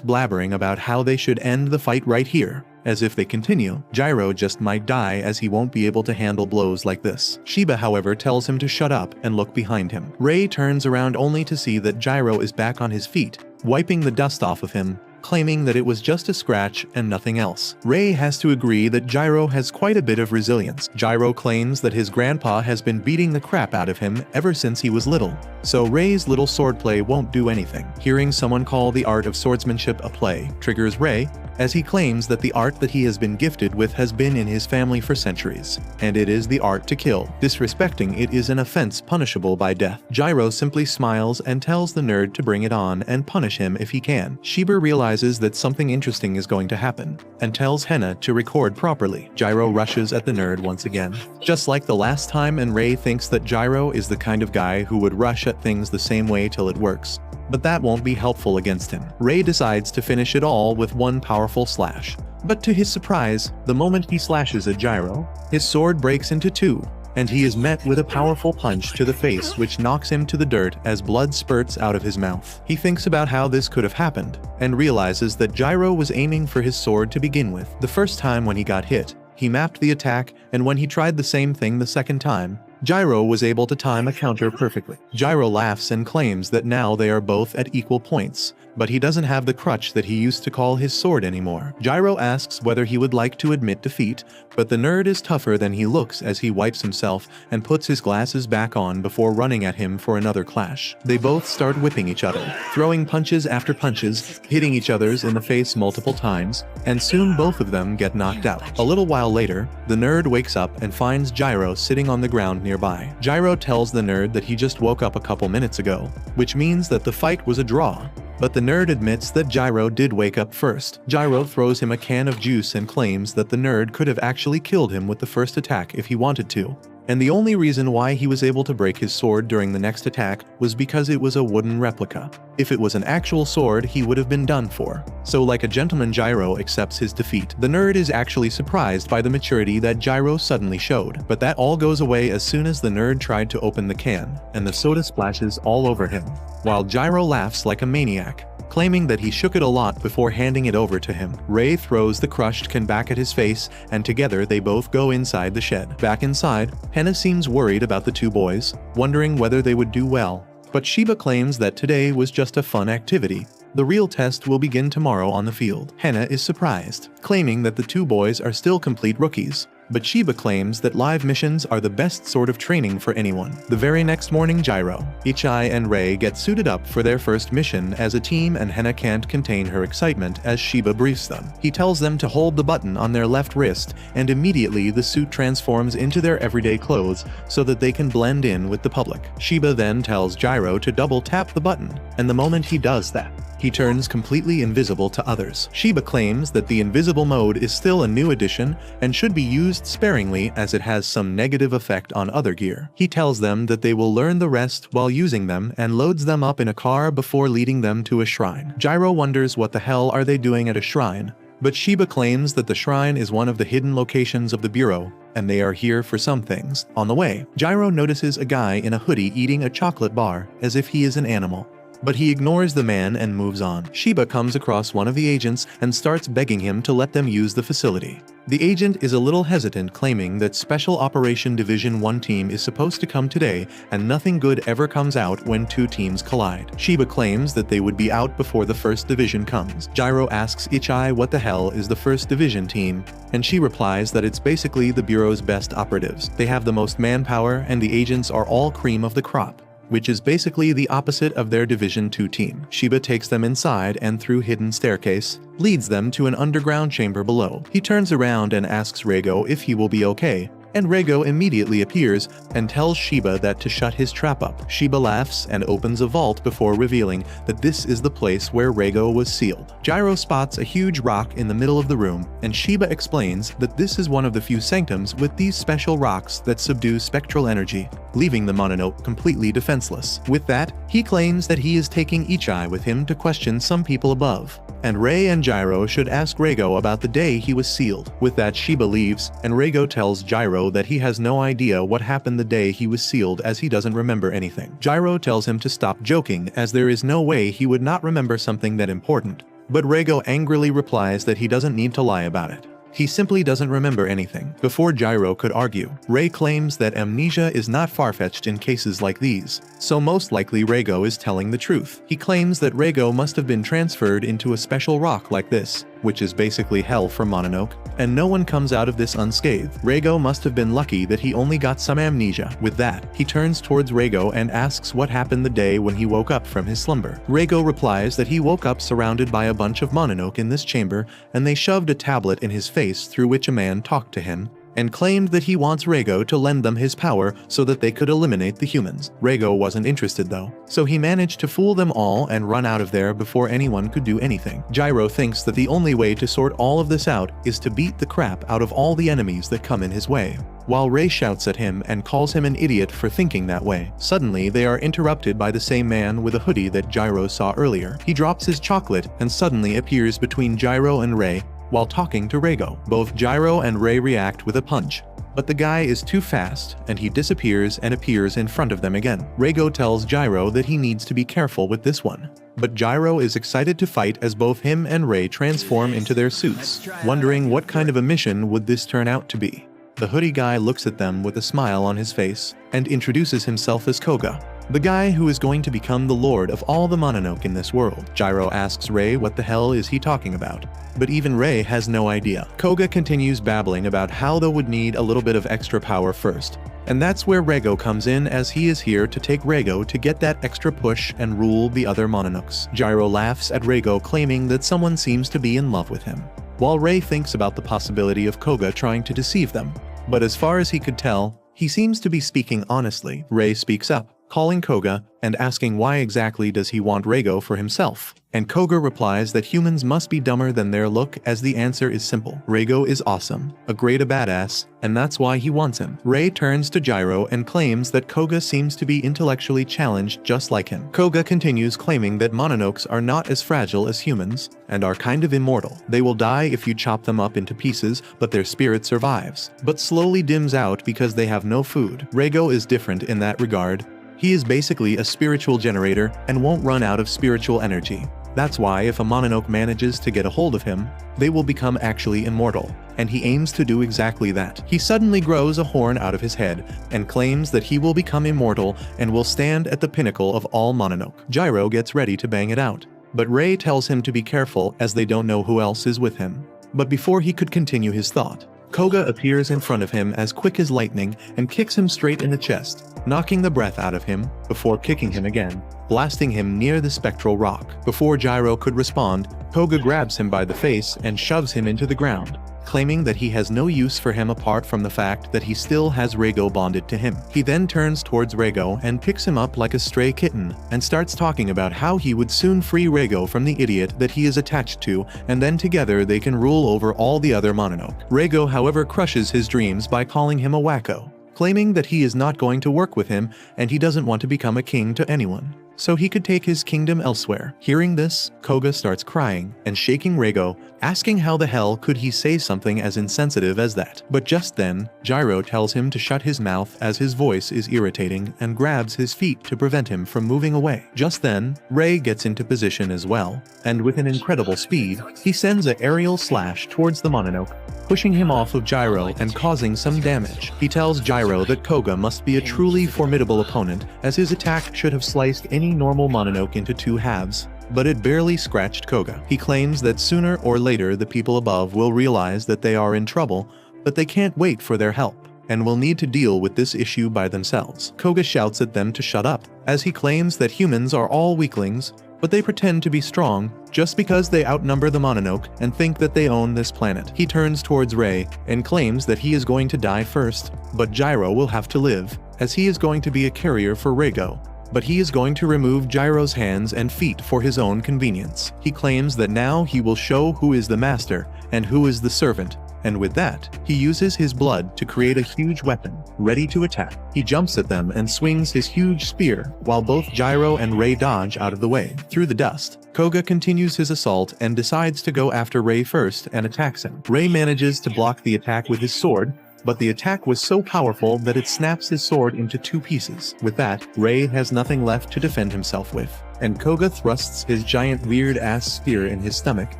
blabbering about how they should end the fight right here, as if they continue, Jirou just might die as he won't be able to handle blows like this. Shiba, however, tells him to shut up and look behind him. Rei turns around only to see that Jirou is back on his feet, wiping the dust off of him, claiming that it was just a scratch and nothing else. Rei has to agree that Jirou has quite a bit of resilience. Jirou claims that his grandpa has been beating the crap out of him ever since he was little, so Rei's little swordplay won't do anything. Hearing someone call the art of swordsmanship a play triggers Rei, as he claims that the art that he has been gifted with has been in his family for centuries, and it is the art to kill. Disrespecting it is an offense punishable by death. Jirou simply smiles and tells the nerd to bring it on and punish him if he can. Shiba realizes that something interesting is going to happen, and tells Hena to record properly. Jirou rushes at the nerd once again, just like the last time, and Rei thinks that Jirou is the kind of guy who would rush at things the same way till it works. But that won't be helpful against him. Rei decides to finish it all with one powerful slash. But to his surprise, the moment he slashes at Jirou, his sword breaks into two, and he is met with a powerful punch to the face which knocks him to the dirt as blood spurts out of his mouth. He thinks about how this could have happened, and realizes that Jirou was aiming for his sword to begin with. The first time when he got hit, he mapped the attack, and when he tried the same thing the second time, Jirou was able to time a counter perfectly. Jirou laughs and claims that now they are both at equal points, but he doesn't have the crutch that he used to call his sword anymore. Jirou asks whether he would like to admit defeat, but the nerd is tougher than he looks as he wipes himself and puts his glasses back on before running at him for another clash. They both start whipping each other, throwing punches after punches, hitting each other's in the face multiple times, and soon both of them get knocked out. A little while later, the nerd wakes up and finds Jirou sitting on the ground nearby. Jirou tells the nerd that he just woke up a couple minutes ago, which means that the fight was a draw. But the nerd admits that Jirou did wake up first. Jirou throws him a can of juice and claims that the nerd could have actually killed him with the first attack if he wanted to. And the only reason why he was able to break his sword during the next attack was because it was a wooden replica. If it was an actual sword, he would have been done for. So like a gentleman, Jirou accepts his defeat. The nerd is actually surprised by the maturity that Jirou suddenly showed, but that all goes away as soon as the nerd tried to open the can, and the soda splashes all over him, while Jirou laughs like a maniac, claiming that he shook it a lot before handing it over to him. Rei throws the crushed can back at his face, and together they both go inside the shed. Back inside, Hena seems worried about the two boys, wondering whether they would do well. But Shiba claims that today was just a fun activity, The real test will begin tomorrow on the field. Hena is surprised, claiming that the two boys are still complete rookies. But Shiba claims that live missions are the best sort of training for anyone. The very next morning, Jirou, Ichai and Rei get suited up for their first mission as a team, and Hena can't contain her excitement as Shiba briefs them. He tells them to hold the button on their left wrist, and immediately the suit transforms into their everyday clothes so that they can blend in with the public. Shiba then tells Jirou to double tap the button, and the moment he does that, he turns completely invisible to others. Shiba claims that the invisible mode is still a new addition and should be used sparingly as it has some negative effect on other gear. He tells them that they will learn the rest while using them and loads them up in a car before leading them to a shrine. Jirou wonders what the hell are they doing at a shrine, but Shiba claims that the shrine is one of the hidden locations of the Bureau, and they are here for some things. On the way, Jirou notices a guy in a hoodie eating a chocolate bar as if he is an animal. But he ignores the man and moves on. Shiba comes across one of the agents and starts begging him to let them use the facility. The agent is a little hesitant, claiming that Special Operation Division 1 team is supposed to come today and nothing good ever comes out when two teams collide. Shiba claims that they would be out before the first division comes. Jirou asks Ichai what the hell is the first division team, and she replies that it's basically the Bureau's best operatives. They have the most manpower and the agents are all cream of the crop, which is basically the opposite of their Division 2 team. Shiba takes them inside and through hidden staircase, leads them to an underground chamber below. He turns around and asks Reigo if he will be okay, and Reigo immediately appears and tells Shiba that to shut his trap up. Shiba laughs and opens a vault before revealing that this is the place where Reigo was sealed. Jirou spots a huge rock in the middle of the room, and Shiba explains that this is one of the few sanctums with these special rocks that subdue spectral energy, leaving the mononoke completely defenseless. With that, he claims that he is taking Ichai with him to question some people above, and Rei and Jirou should ask Reigo about the day he was sealed. With that, Shiba leaves, and Reigo tells Jirou that he has no idea what happened the day he was sealed as he doesn't remember anything. Jirou tells him to stop joking as there is no way he would not remember something that important, but Reigo angrily replies that he doesn't need to lie about it. He simply doesn't remember anything. Before Jirou could argue, Rei claims that amnesia is not far-fetched in cases like these, so most likely Reigo is telling the truth. He claims that Reigo must have been transferred into a special rock like this, which is basically hell for Mononoke, and no one comes out of this unscathed. Reigo must have been lucky that he only got some amnesia. With that, he turns towards Reigo and asks what happened the day when he woke up from his slumber. Reigo replies that he woke up surrounded by a bunch of Mononoke in this chamber, and they shoved a tablet in his face through which a man talked to him, and claimed that he wants Reigo to lend them his power so that they could eliminate the humans. Reigo wasn't interested though, so he managed to fool them all and run out of there before anyone could do anything. Jirou thinks that the only way to sort all of this out is to beat the crap out of all the enemies that come in his way, while Rei shouts at him and calls him an idiot for thinking that way. Suddenly, they are interrupted by the same man with a hoodie that Jirou saw earlier. He drops his chocolate and suddenly appears between Jirou and Rei while talking to Reigo. Both Jirou and Rei react with a punch, but the guy is too fast and he disappears and appears in front of them again. Reigo tells Jirou that he needs to be careful with this one, but Jirou is excited to fight as both him and Rei transform into their suits, wondering what kind of a mission would this turn out to be. The hoodie guy looks at them with a smile on his face and introduces himself as Koga, the guy who is going to become the lord of all the Mononoke in this world. Jirou asks Rei what the hell is he talking about, but even Rei has no idea. Koga continues babbling about how they would need a little bit of extra power first, and that's where Reigo comes in, as he is here to take Reigo to get that extra push and rule the other Mononokes. Jirou laughs at Reigo, claiming that someone seems to be in love with him, while Rei thinks about the possibility of Koga trying to deceive them. But as far as he could tell, he seems to be speaking honestly. Rei speaks up, calling Koga and asking why exactly does he want Reigo for himself. And Koga replies that humans must be dumber than their look, as the answer is simple. Reigo is awesome, a badass, and that's why he wants him. Rei turns to Jirou and claims that Koga seems to be intellectually challenged just like him. Koga continues claiming that Mononokes are not as fragile as humans and are kind of immortal. They will die if you chop them up into pieces, but their spirit survives, but slowly dims out because they have no food. Reigo is different in that regard. He is basically a spiritual generator and won't run out of spiritual energy. That's why if a Mononoke manages to get a hold of him, they will become actually immortal, and he aims to do exactly that. He suddenly grows a horn out of his head and claims that he will become immortal and will stand at the pinnacle of all Mononoke. Jirou gets ready to bang it out, but Ray tells him to be careful as they don't know who else is with him. But before he could continue his thought, Koga appears in front of him as quick as lightning and kicks him straight in the chest, knocking the breath out of him before kicking him again, blasting him near the spectral rock. Before Jirou could respond, Koga grabs him by the face and shoves him into the ground, claiming that he has no use for him apart from the fact that he still has Reigo bonded to him. He then turns towards Reigo and picks him up like a stray kitten and starts talking about how he would soon free Reigo from the idiot that he is attached to, and then together they can rule over all the other mononoke. Reigo, however, crushes his dreams by calling him a wacko, claiming that he is not going to work with him and he doesn't want to become a king to anyone, so he could take his kingdom elsewhere. Hearing this, Koga starts crying and shaking Reigo, asking how the hell could he say something as insensitive as that. But just then, Jirou tells him to shut his mouth as his voice is irritating and grabs his feet to prevent him from moving away. Just then, Ray gets into position as well, and with an incredible speed, he sends an aerial slash towards the mononoke, pushing him off of Jirou and causing some damage. He tells Jirou that Koga must be a truly formidable opponent, as his attack should have sliced any normal mononoke into two halves, but it barely scratched Koga. He claims that sooner or later the people above will realize that they are in trouble, but they can't wait for their help, and will need to deal with this issue by themselves. Koga shouts at them to shut up, as he claims that humans are all weaklings, but they pretend to be strong just because they outnumber the mononoke and think that they own this planet. He turns towards Ray and claims that he is going to die first, but Jirou will have to live, as he is going to be a carrier for Reigo. But he is going to remove Jirou's hands and feet for his own convenience. He claims that now he will show who is the master and who is the servant, and with that, he uses his blood to create a huge weapon, ready to attack. He jumps at them and swings his huge spear, while both Jirou and Ray dodge out of the way. Through the dust, Koga continues his assault and decides to go after Ray first and attacks him. Ray manages to block the attack with his sword, but the attack was so powerful that it snaps his sword into two pieces. With that, Ray has nothing left to defend himself with, and Koga thrusts his giant weird-ass spear in his stomach,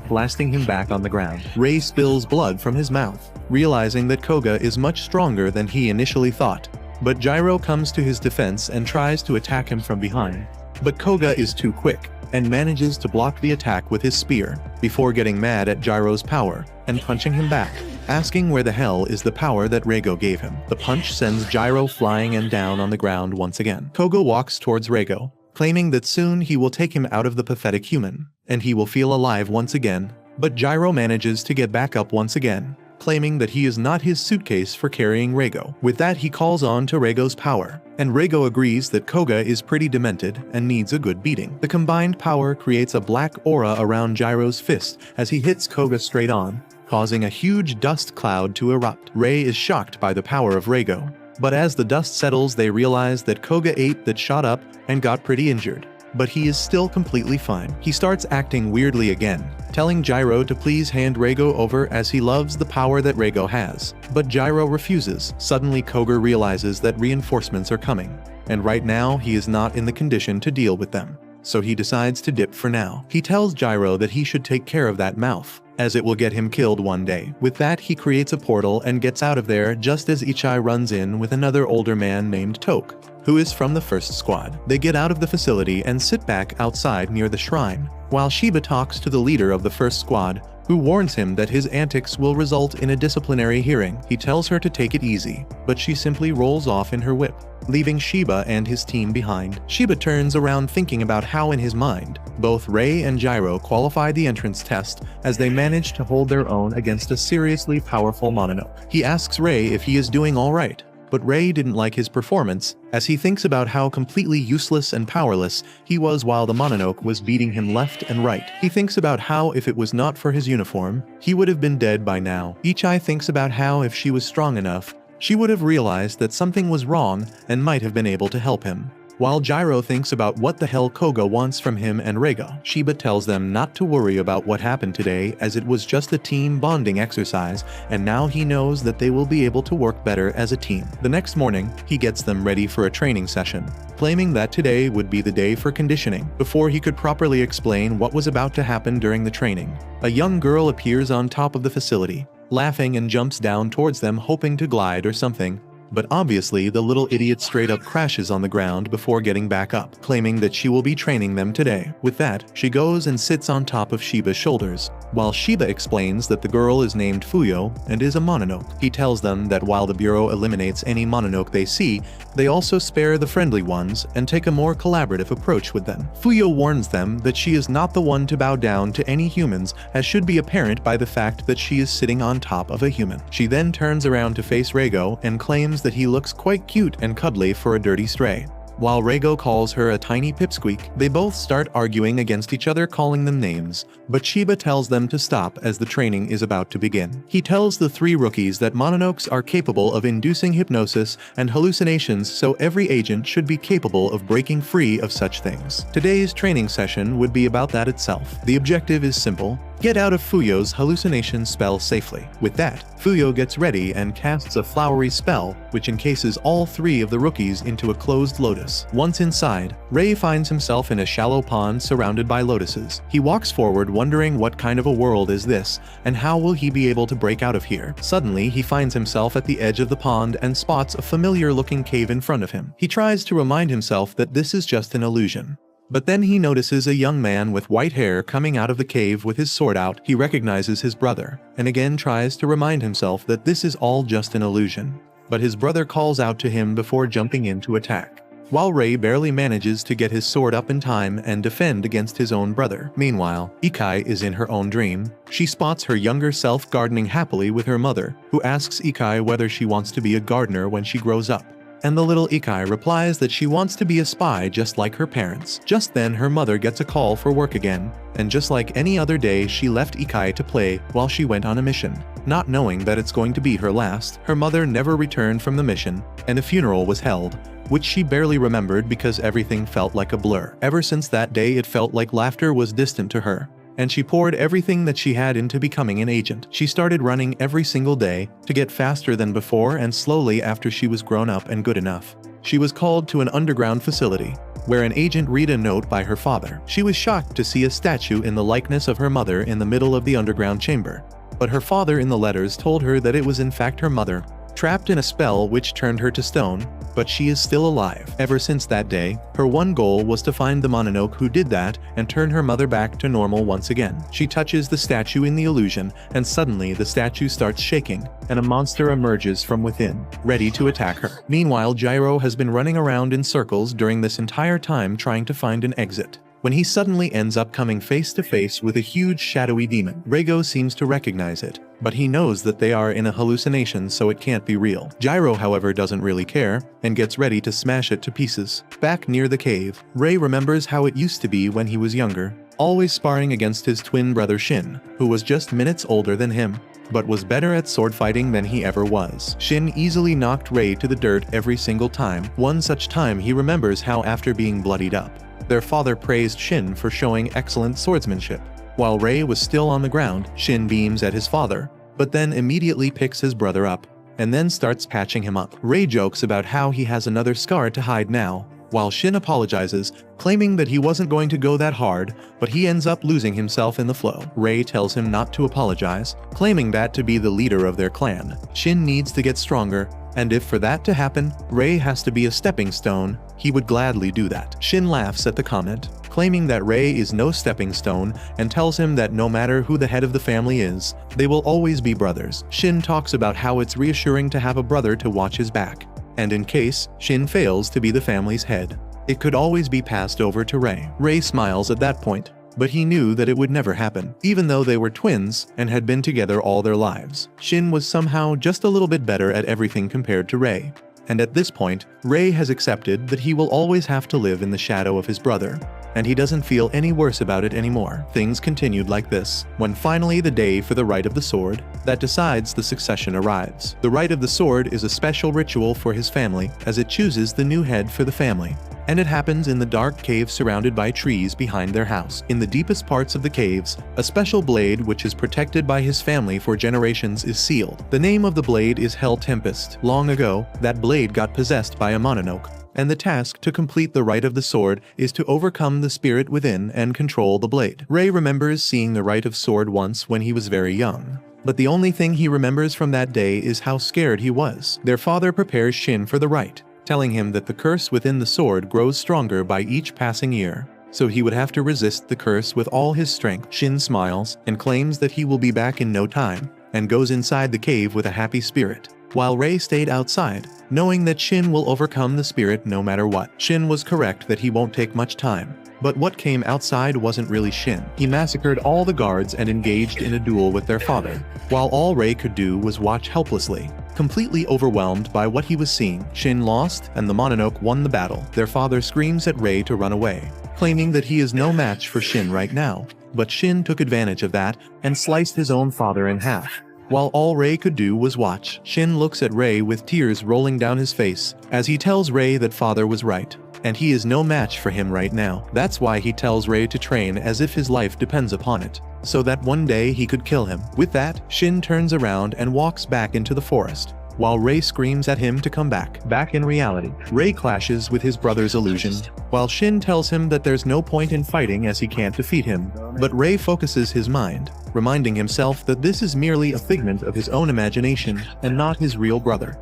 blasting him back on the ground. Ray spills blood from his mouth, realizing that Koga is much stronger than he initially thought, but Jirou comes to his defense and tries to attack him from behind. But Koga is too quick, and manages to block the attack with his spear, before getting mad at Jirou's power and punching him back, asking where the hell is the power that Reigo gave him. The punch sends Jirou flying and down on the ground once again. Koga walks towards Reigo, claiming that soon he will take him out of the pathetic human, and he will feel alive once again, but Jirou manages to get back up once again, claiming that he is not his suitcase for carrying Reigo. With that, he calls on to Reigo's power, and Reigo agrees that Koga is pretty demented and needs a good beating. The combined power creates a black aura around Jirou's fist as he hits Koga straight on, causing a huge dust cloud to erupt. Ray is shocked by the power of Reigo, but as the dust settles they realize that Koga ate that shot up and got pretty injured. But he is still completely fine. He starts acting weirdly again, telling Jirou to please hand Reigo over as he loves the power that Reigo has. But Jirou refuses. Suddenly Koga realizes that reinforcements are coming, and right now he is not in the condition to deal with them, so he decides to dip for now. He tells Jirou that he should take care of that mouth, as it will get him killed one day. With that, he creates a portal and gets out of there just as Ichai runs in with another older man named Toke, who is from the first squad. They get out of the facility and sit back outside near the shrine, while Shiba talks to the leader of the first squad, who warns him that his antics will result in a disciplinary hearing. He tells her to take it easy, but she simply rolls off in her whip, leaving Shiba and his team behind. Shiba turns around thinking about how in his mind, both Ray and Jirou qualify the entrance test as they manage to hold their own against a seriously powerful mononoke. He asks Ray if he is doing alright, but Ray didn't like his performance, as he thinks about how completely useless and powerless he was while the mononoke was beating him left and right. He thinks about how if it was not for his uniform, he would have been dead by now. Ichai thinks about how if she was strong enough, she would have realized that something was wrong and might have been able to help him. While Jirou thinks about what the hell Koga wants from him and Reigo, Shiba tells them not to worry about what happened today as it was just a team bonding exercise, and now he knows that they will be able to work better as a team. The next morning, he gets them ready for a training session, claiming that today would be the day for conditioning. Before he could properly explain what was about to happen during the training, a young girl appears on top of the facility, laughing and jumps down towards them hoping to glide or something, But obviously the little idiot straight up crashes on the ground before getting back up, claiming that she will be training them today. With that, she goes and sits on top of Shiba's shoulders, while Shiba explains that the girl is named Fuyo and is a mononoke. He tells them that while the Bureau eliminates any mononoke they see, they also spare the friendly ones and take a more collaborative approach with them. Fuyo warns them that she is not the one to bow down to any humans, as should be apparent by the fact that she is sitting on top of a human. She then turns around to face Reigo and claims that he looks quite cute and cuddly for a dirty stray. While Reigo calls her a tiny pipsqueak, they both start arguing against each other, calling them names, but Shiba tells them to stop as the training is about to begin. He tells the three rookies that mononokes are capable of inducing hypnosis and hallucinations, so every agent should be capable of breaking free of such things. Today's training session would be about that itself. The objective is simple: get out of Fuyo's hallucination spell safely. With that, Fuyo gets ready and casts a flowery spell, which encases all three of the rookies into a closed lotus. Once inside, Rei finds himself in a shallow pond surrounded by lotuses. He walks forward wondering what kind of a world is this, and how will he be able to break out of here. Suddenly, he finds himself at the edge of the pond and spots a familiar-looking cave in front of him. He tries to remind himself that this is just an illusion. But then he notices a young man with white hair coming out of the cave with his sword out. He recognizes his brother, and again tries to remind himself that this is all just an illusion. But his brother calls out to him before jumping in to attack, while Rei barely manages to get his sword up in time and defend against his own brother. Meanwhile, Ikai is in her own dream. She spots her younger self gardening happily with her mother, who asks Ikai whether she wants to be a gardener when she grows up. And the little Ikai replies that she wants to be a spy just like her parents. Just then her mother gets a call for work again, and just like any other day she left Ikai to play while she went on a mission. Not knowing that it's going to be her last, her mother never returned from the mission, and a funeral was held, which she barely remembered because everything felt like a blur. Ever since that day it felt like laughter was distant to her, and she poured everything that she had into becoming an agent. She started running every single day to get faster than before, and slowly after she was grown up and good enough, she was called to an underground facility where an agent read a note by her father. She was shocked to see a statue in the likeness of her mother in the middle of the underground chamber, but her father in the letters told her that it was in fact her mother, trapped in a spell which turned her to stone, but she is still alive. Ever since that day, her one goal was to find the mononoke who did that and turn her mother back to normal once again. She touches the statue in the illusion, and suddenly the statue starts shaking, and a monster emerges from within, ready to attack her. Meanwhile, Jirou has been running around in circles during this entire time trying to find an exit, when he suddenly ends up coming face to face with a huge shadowy demon. Reigo seems to recognize it, but he knows that they are in a hallucination, so it can't be real. Jirou, however, doesn't really care, and gets ready to smash it to pieces. Back near the cave, Rei remembers how it used to be when he was younger, always sparring against his twin brother Shin, who was just minutes older than him, but was better at sword fighting than he ever was. Shin easily knocked Rei to the dirt every single time. One such time he remembers how after being bloodied up, their father praised Shin for showing excellent swordsmanship. While Rei was still on the ground, Shin beams at his father, but then immediately picks his brother up, and then starts patching him up. Rei jokes about how he has another scar to hide now, while Shin apologizes, claiming that he wasn't going to go that hard, but he ends up losing himself in the flow. Rei tells him not to apologize, claiming that to be the leader of their clan, Shin needs to get stronger, and if for that to happen, Rei has to be a stepping stone, he would gladly do that. Shin laughs at the comment, claiming that Rei is no stepping stone, and tells him that no matter who the head of the family is, they will always be brothers. Shin talks about how it's reassuring to have a brother to watch his back, and in case Shin fails to be the family's head, it could always be passed over to Rei. Rei smiles at that point, but he knew that it would never happen. Even though they were twins and had been together all their lives, Shin was somehow just a little bit better at everything compared to Rei. And at this point, Rei has accepted that he will always have to live in the shadow of his brother, and he doesn't feel any worse about it anymore. Things continued like this, when finally the day for the Rite of the Sword that decides the succession arrives. The Rite of the Sword is a special ritual for his family, as it chooses the new head for the family, and it happens in the dark cave surrounded by trees behind their house. In the deepest parts of the caves, a special blade which is protected by his family for generations is sealed. The name of the blade is Hell Tempest. Long ago, that blade got possessed by a mononoke, and the task to complete the rite of the sword is to overcome the spirit within and control the blade. Rei remembers seeing the rite of sword once when he was very young, but the only thing he remembers from that day is how scared he was. Their father prepares Shin for the rite, telling him that the curse within the sword grows stronger by each passing year, so he would have to resist the curse with all his strength. Shin smiles and claims that he will be back in no time, and goes inside the cave with a happy spirit, while Rei stayed outside, knowing that Shin will overcome the spirit no matter what. Shin was correct that he won't take much time, but what came outside wasn't really Shin. He massacred all the guards and engaged in a duel with their father, while all Rei could do was watch helplessly. Completely overwhelmed by what he was seeing, Shin lost and the Mononoke won the battle. Their father screams at Rei to run away, claiming that he is no match for Shin right now, but Shin took advantage of that and sliced his own father in half. While all Rei could do was watch, Shin looks at Rei with tears rolling down his face, as he tells Rei that father was right, and he is no match for him right now. That's why he tells Rei to train as if his life depends upon it, so that one day he could kill him. With that, Shin turns around and walks back into the forest, while Rei screams at him to come back. Back in reality, Rei clashes with his brother's illusion, while Shin tells him that there's no point in fighting as he can't defeat him. But Rei focuses his mind, reminding himself that this is merely a figment of his own imagination and not his real brother.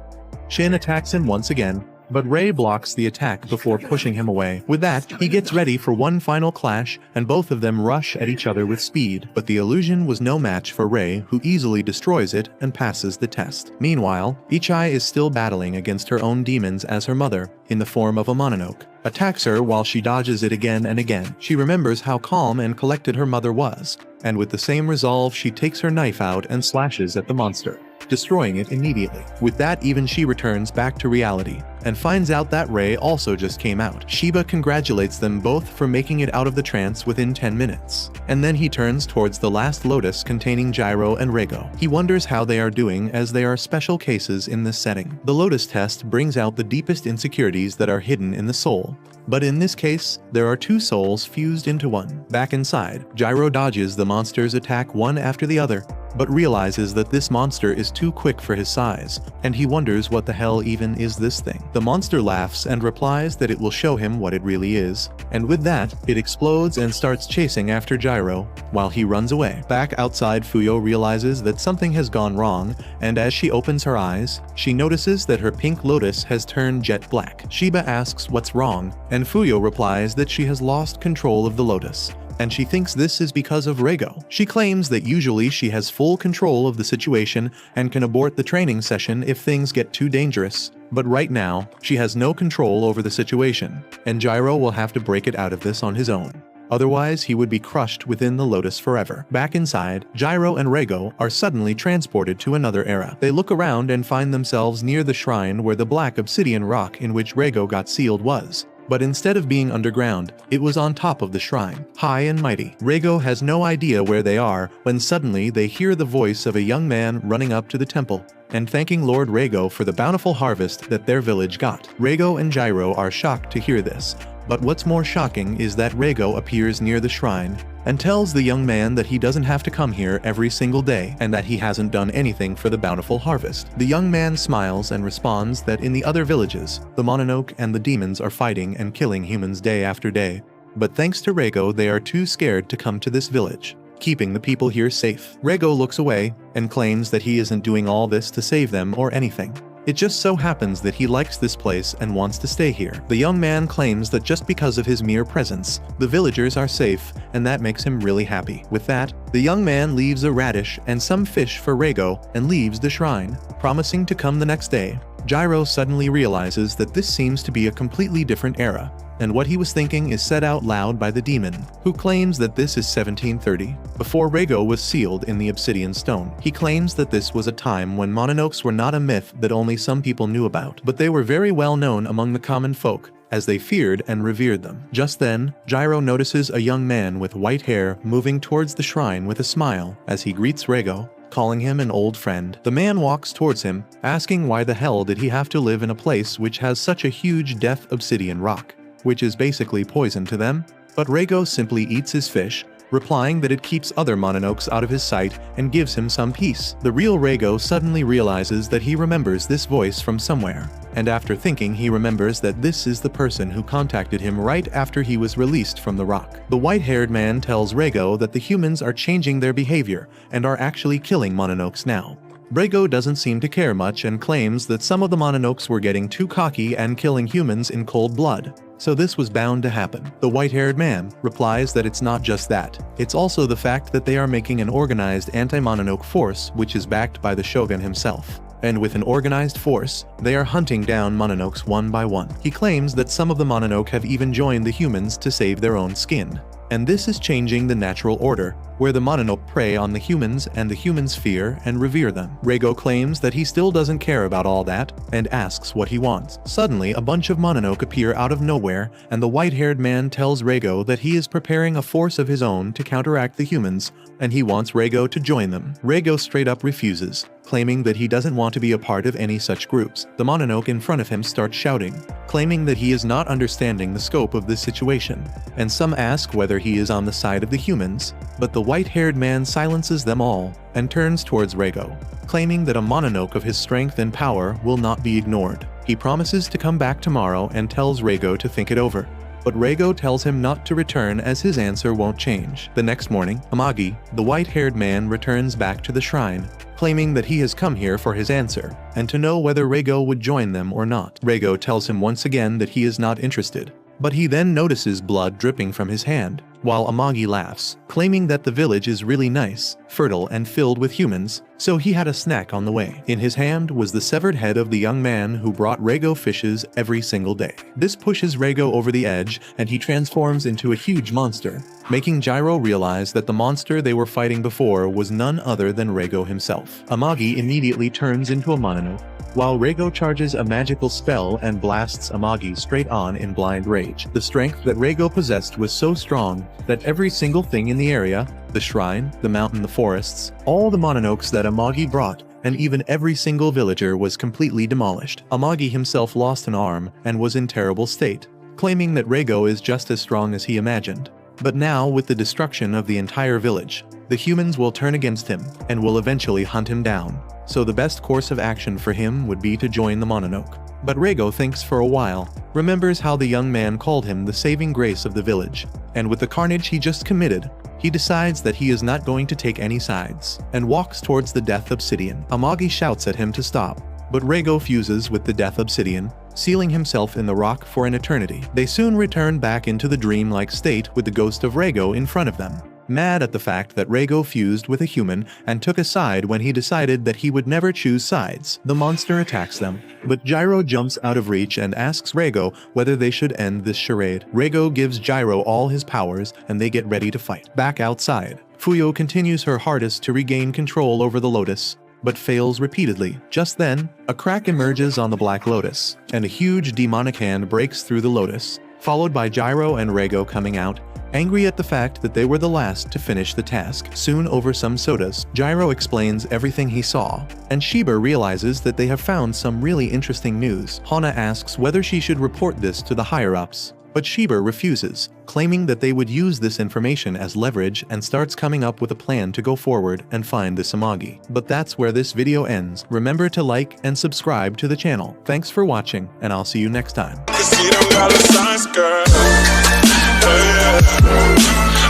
Shin attacks him once again, but Rei blocks the attack before pushing him away. With that, he gets ready for one final clash, and both of them rush at each other with speed. But the illusion was no match for Rei, who easily destroys it and passes the test. Meanwhile, Ichai is still battling against her own demons as her mother, in the form of a mononoke, attacks her while she dodges it again and again. She remembers how calm and collected her mother was, and with the same resolve she takes her knife out and slashes at the monster, destroying it immediately. With that, even she returns back to reality, and finds out that Rei also just came out. Shiba congratulates them both for making it out of the trance within 10 minutes. And then he turns towards the last lotus containing Jirou and Reigo. He wonders how they are doing, as they are special cases in this setting. The lotus test brings out the deepest insecurities that are hidden in the soul, but in this case, there are two souls fused into one. Back inside, Jirou dodges the monster's attack one after the other, but realizes that this monster is too quick for his size, and he wonders what the hell even is this thing. The monster laughs and replies that it will show him what it really is, and with that, it explodes and starts chasing after Jirou, while he runs away. Back outside, Fuyo realizes that something has gone wrong, and as she opens her eyes, she notices that her pink lotus has turned jet black. Shiba asks what's wrong, and Fuyo replies that she has lost control of the lotus, and she thinks this is because of Reigo. She claims that usually she has full control of the situation and can abort the training session if things get too dangerous, but right now, she has no control over the situation, and Jirou will have to break it out of this on his own. Otherwise, he would be crushed within the lotus forever. Back inside, Jirou and Reigo are suddenly transported to another era. They look around and find themselves near the shrine where the black obsidian rock in which Reigo got sealed was. But instead of being underground, it was on top of the shrine, high and mighty. Reigo has no idea where they are when suddenly they hear the voice of a young man running up to the temple and thanking Lord Reigo for the bountiful harvest that their village got. Reigo and Jirou are shocked to hear this, but what's more shocking is that Reigo appears near the shrine and tells the young man that he doesn't have to come here every single day and that he hasn't done anything for the bountiful harvest. The young man smiles and responds that in the other villages, the Mononoke and the demons are fighting and killing humans day after day, but thanks to Reigo they are too scared to come to this village, keeping the people here safe. Reigo looks away and claims that he isn't doing all this to save them or anything. It just so happens that he likes this place and wants to stay here. The young man claims that just because of his mere presence, the villagers are safe, and that makes him really happy. With that, the young man leaves a radish and some fish for Reigo and leaves the shrine, promising to come the next day. Jirou suddenly realizes that this seems to be a completely different era, and what he was thinking is said out loud by the demon, who claims that this is 1730, before Reigo was sealed in the obsidian stone. He claims that this was a time when mononokes were not a myth that only some people knew about, but they were very well known among the common folk, as they feared and revered them. Just then, Jirou notices a young man with white hair moving towards the shrine with a smile as he greets Reigo, calling him an old friend. The man walks towards him, asking why the hell did he have to live in a place which has such a huge death obsidian rock, which is basically poison to them, but Reigo simply eats his fish, replying that it keeps other mononokes out of his sight and gives him some peace. The real Reigo suddenly realizes that he remembers this voice from somewhere, and after thinking he remembers that this is the person who contacted him right after he was released from the rock. The white-haired man tells Reigo that the humans are changing their behavior and are actually killing mononokes now. Reigo doesn't seem to care much and claims that some of the mononokes were getting too cocky and killing humans in cold blood, so this was bound to happen. The white-haired man replies that it's not just that, it's also the fact that they are making an organized anti-mononoke force which is backed by the shogun himself. And with an organized force, they are hunting down mononokes one by one. He claims that some of the mononoke have even joined the humans to save their own skin. And this is changing the natural order, where the mononoke prey on the humans and the humans fear and revere them. Reigo claims that he still doesn't care about all that, and asks what he wants. Suddenly, a bunch of mononoke appear out of nowhere, and the white-haired man tells Reigo that he is preparing a force of his own to counteract the humans, and he wants Reigo to join them. Reigo straight up refuses, claiming that he doesn't want to be a part of any such groups. The mononoke in front of him starts shouting, claiming that he is not understanding the scope of this situation, and some ask whether he is on the side of the humans, but the white-haired man silences them all and turns towards Reigo, claiming that a mononoke of his strength and power will not be ignored. He promises to come back tomorrow and tells Reigo to think it over, but Reigo tells him not to return as his answer won't change. The next morning, Amagi, the white-haired man, returns back to the shrine, claiming that he has come here for his answer, and to know whether Reigo would join them or not. Reigo tells him once again that he is not interested, but he then notices blood dripping from his hand, while Amagi laughs, claiming that the village is really nice, fertile and filled with humans, so he had a snack on the way. In his hand was the severed head of the young man who brought Reigo fishes every single day. This pushes Reigo over the edge and he transforms into a huge monster, making Jirou realize that the monster they were fighting before was none other than Reigo himself. Amagi immediately turns into a mononoke, while Reigo charges a magical spell and blasts Amagi straight on in blind rage. The strength that Reigo possessed was so strong that every single thing in the area, the shrine, the mountain, the forests, all the mononokes that Amagi brought, and even every single villager was completely demolished. Amagi himself lost an arm and was in terrible state, claiming that Reigo is just as strong as he imagined. But now, with the destruction of the entire village, the humans will turn against him and will eventually hunt him down. So the best course of action for him would be to join the mononoke. But Reigo thinks for a while, remembers how the young man called him the saving grace of the village, and with the carnage he just committed, he decides that he is not going to take any sides, and walks towards the death obsidian. Amagi shouts at him to stop, but Reigo fuses with the death obsidian, sealing himself in the rock for an eternity. They soon return back into the dreamlike state with the ghost of Reigo in front of them, mad at the fact that Reigo fused with a human and took a side when he decided that he would never choose sides. The monster attacks them, but Jirou jumps out of reach and asks Reigo whether they should end this charade. Reigo gives Jirou all his powers and they get ready to fight. Back outside, Fuyo continues her hardest to regain control over the lotus, but fails repeatedly. Just then, a crack emerges on the Black Lotus, and a huge demonic hand breaks through the lotus, followed by Jirou and Reigo coming out, angry at the fact that they were the last to finish the task. Soon, over some sodas, Jirou explains everything he saw, and Shiba realizes that they have found some really interesting news. Hana asks whether she should report this to the higher-ups, but Shiba refuses, claiming that they would use this information as leverage, and starts coming up with a plan to go forward and find the Amagi. But that's where this video ends. Remember to like and subscribe to the channel. Thanks for watching, and I'll see you next time.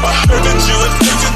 I heard that you addicted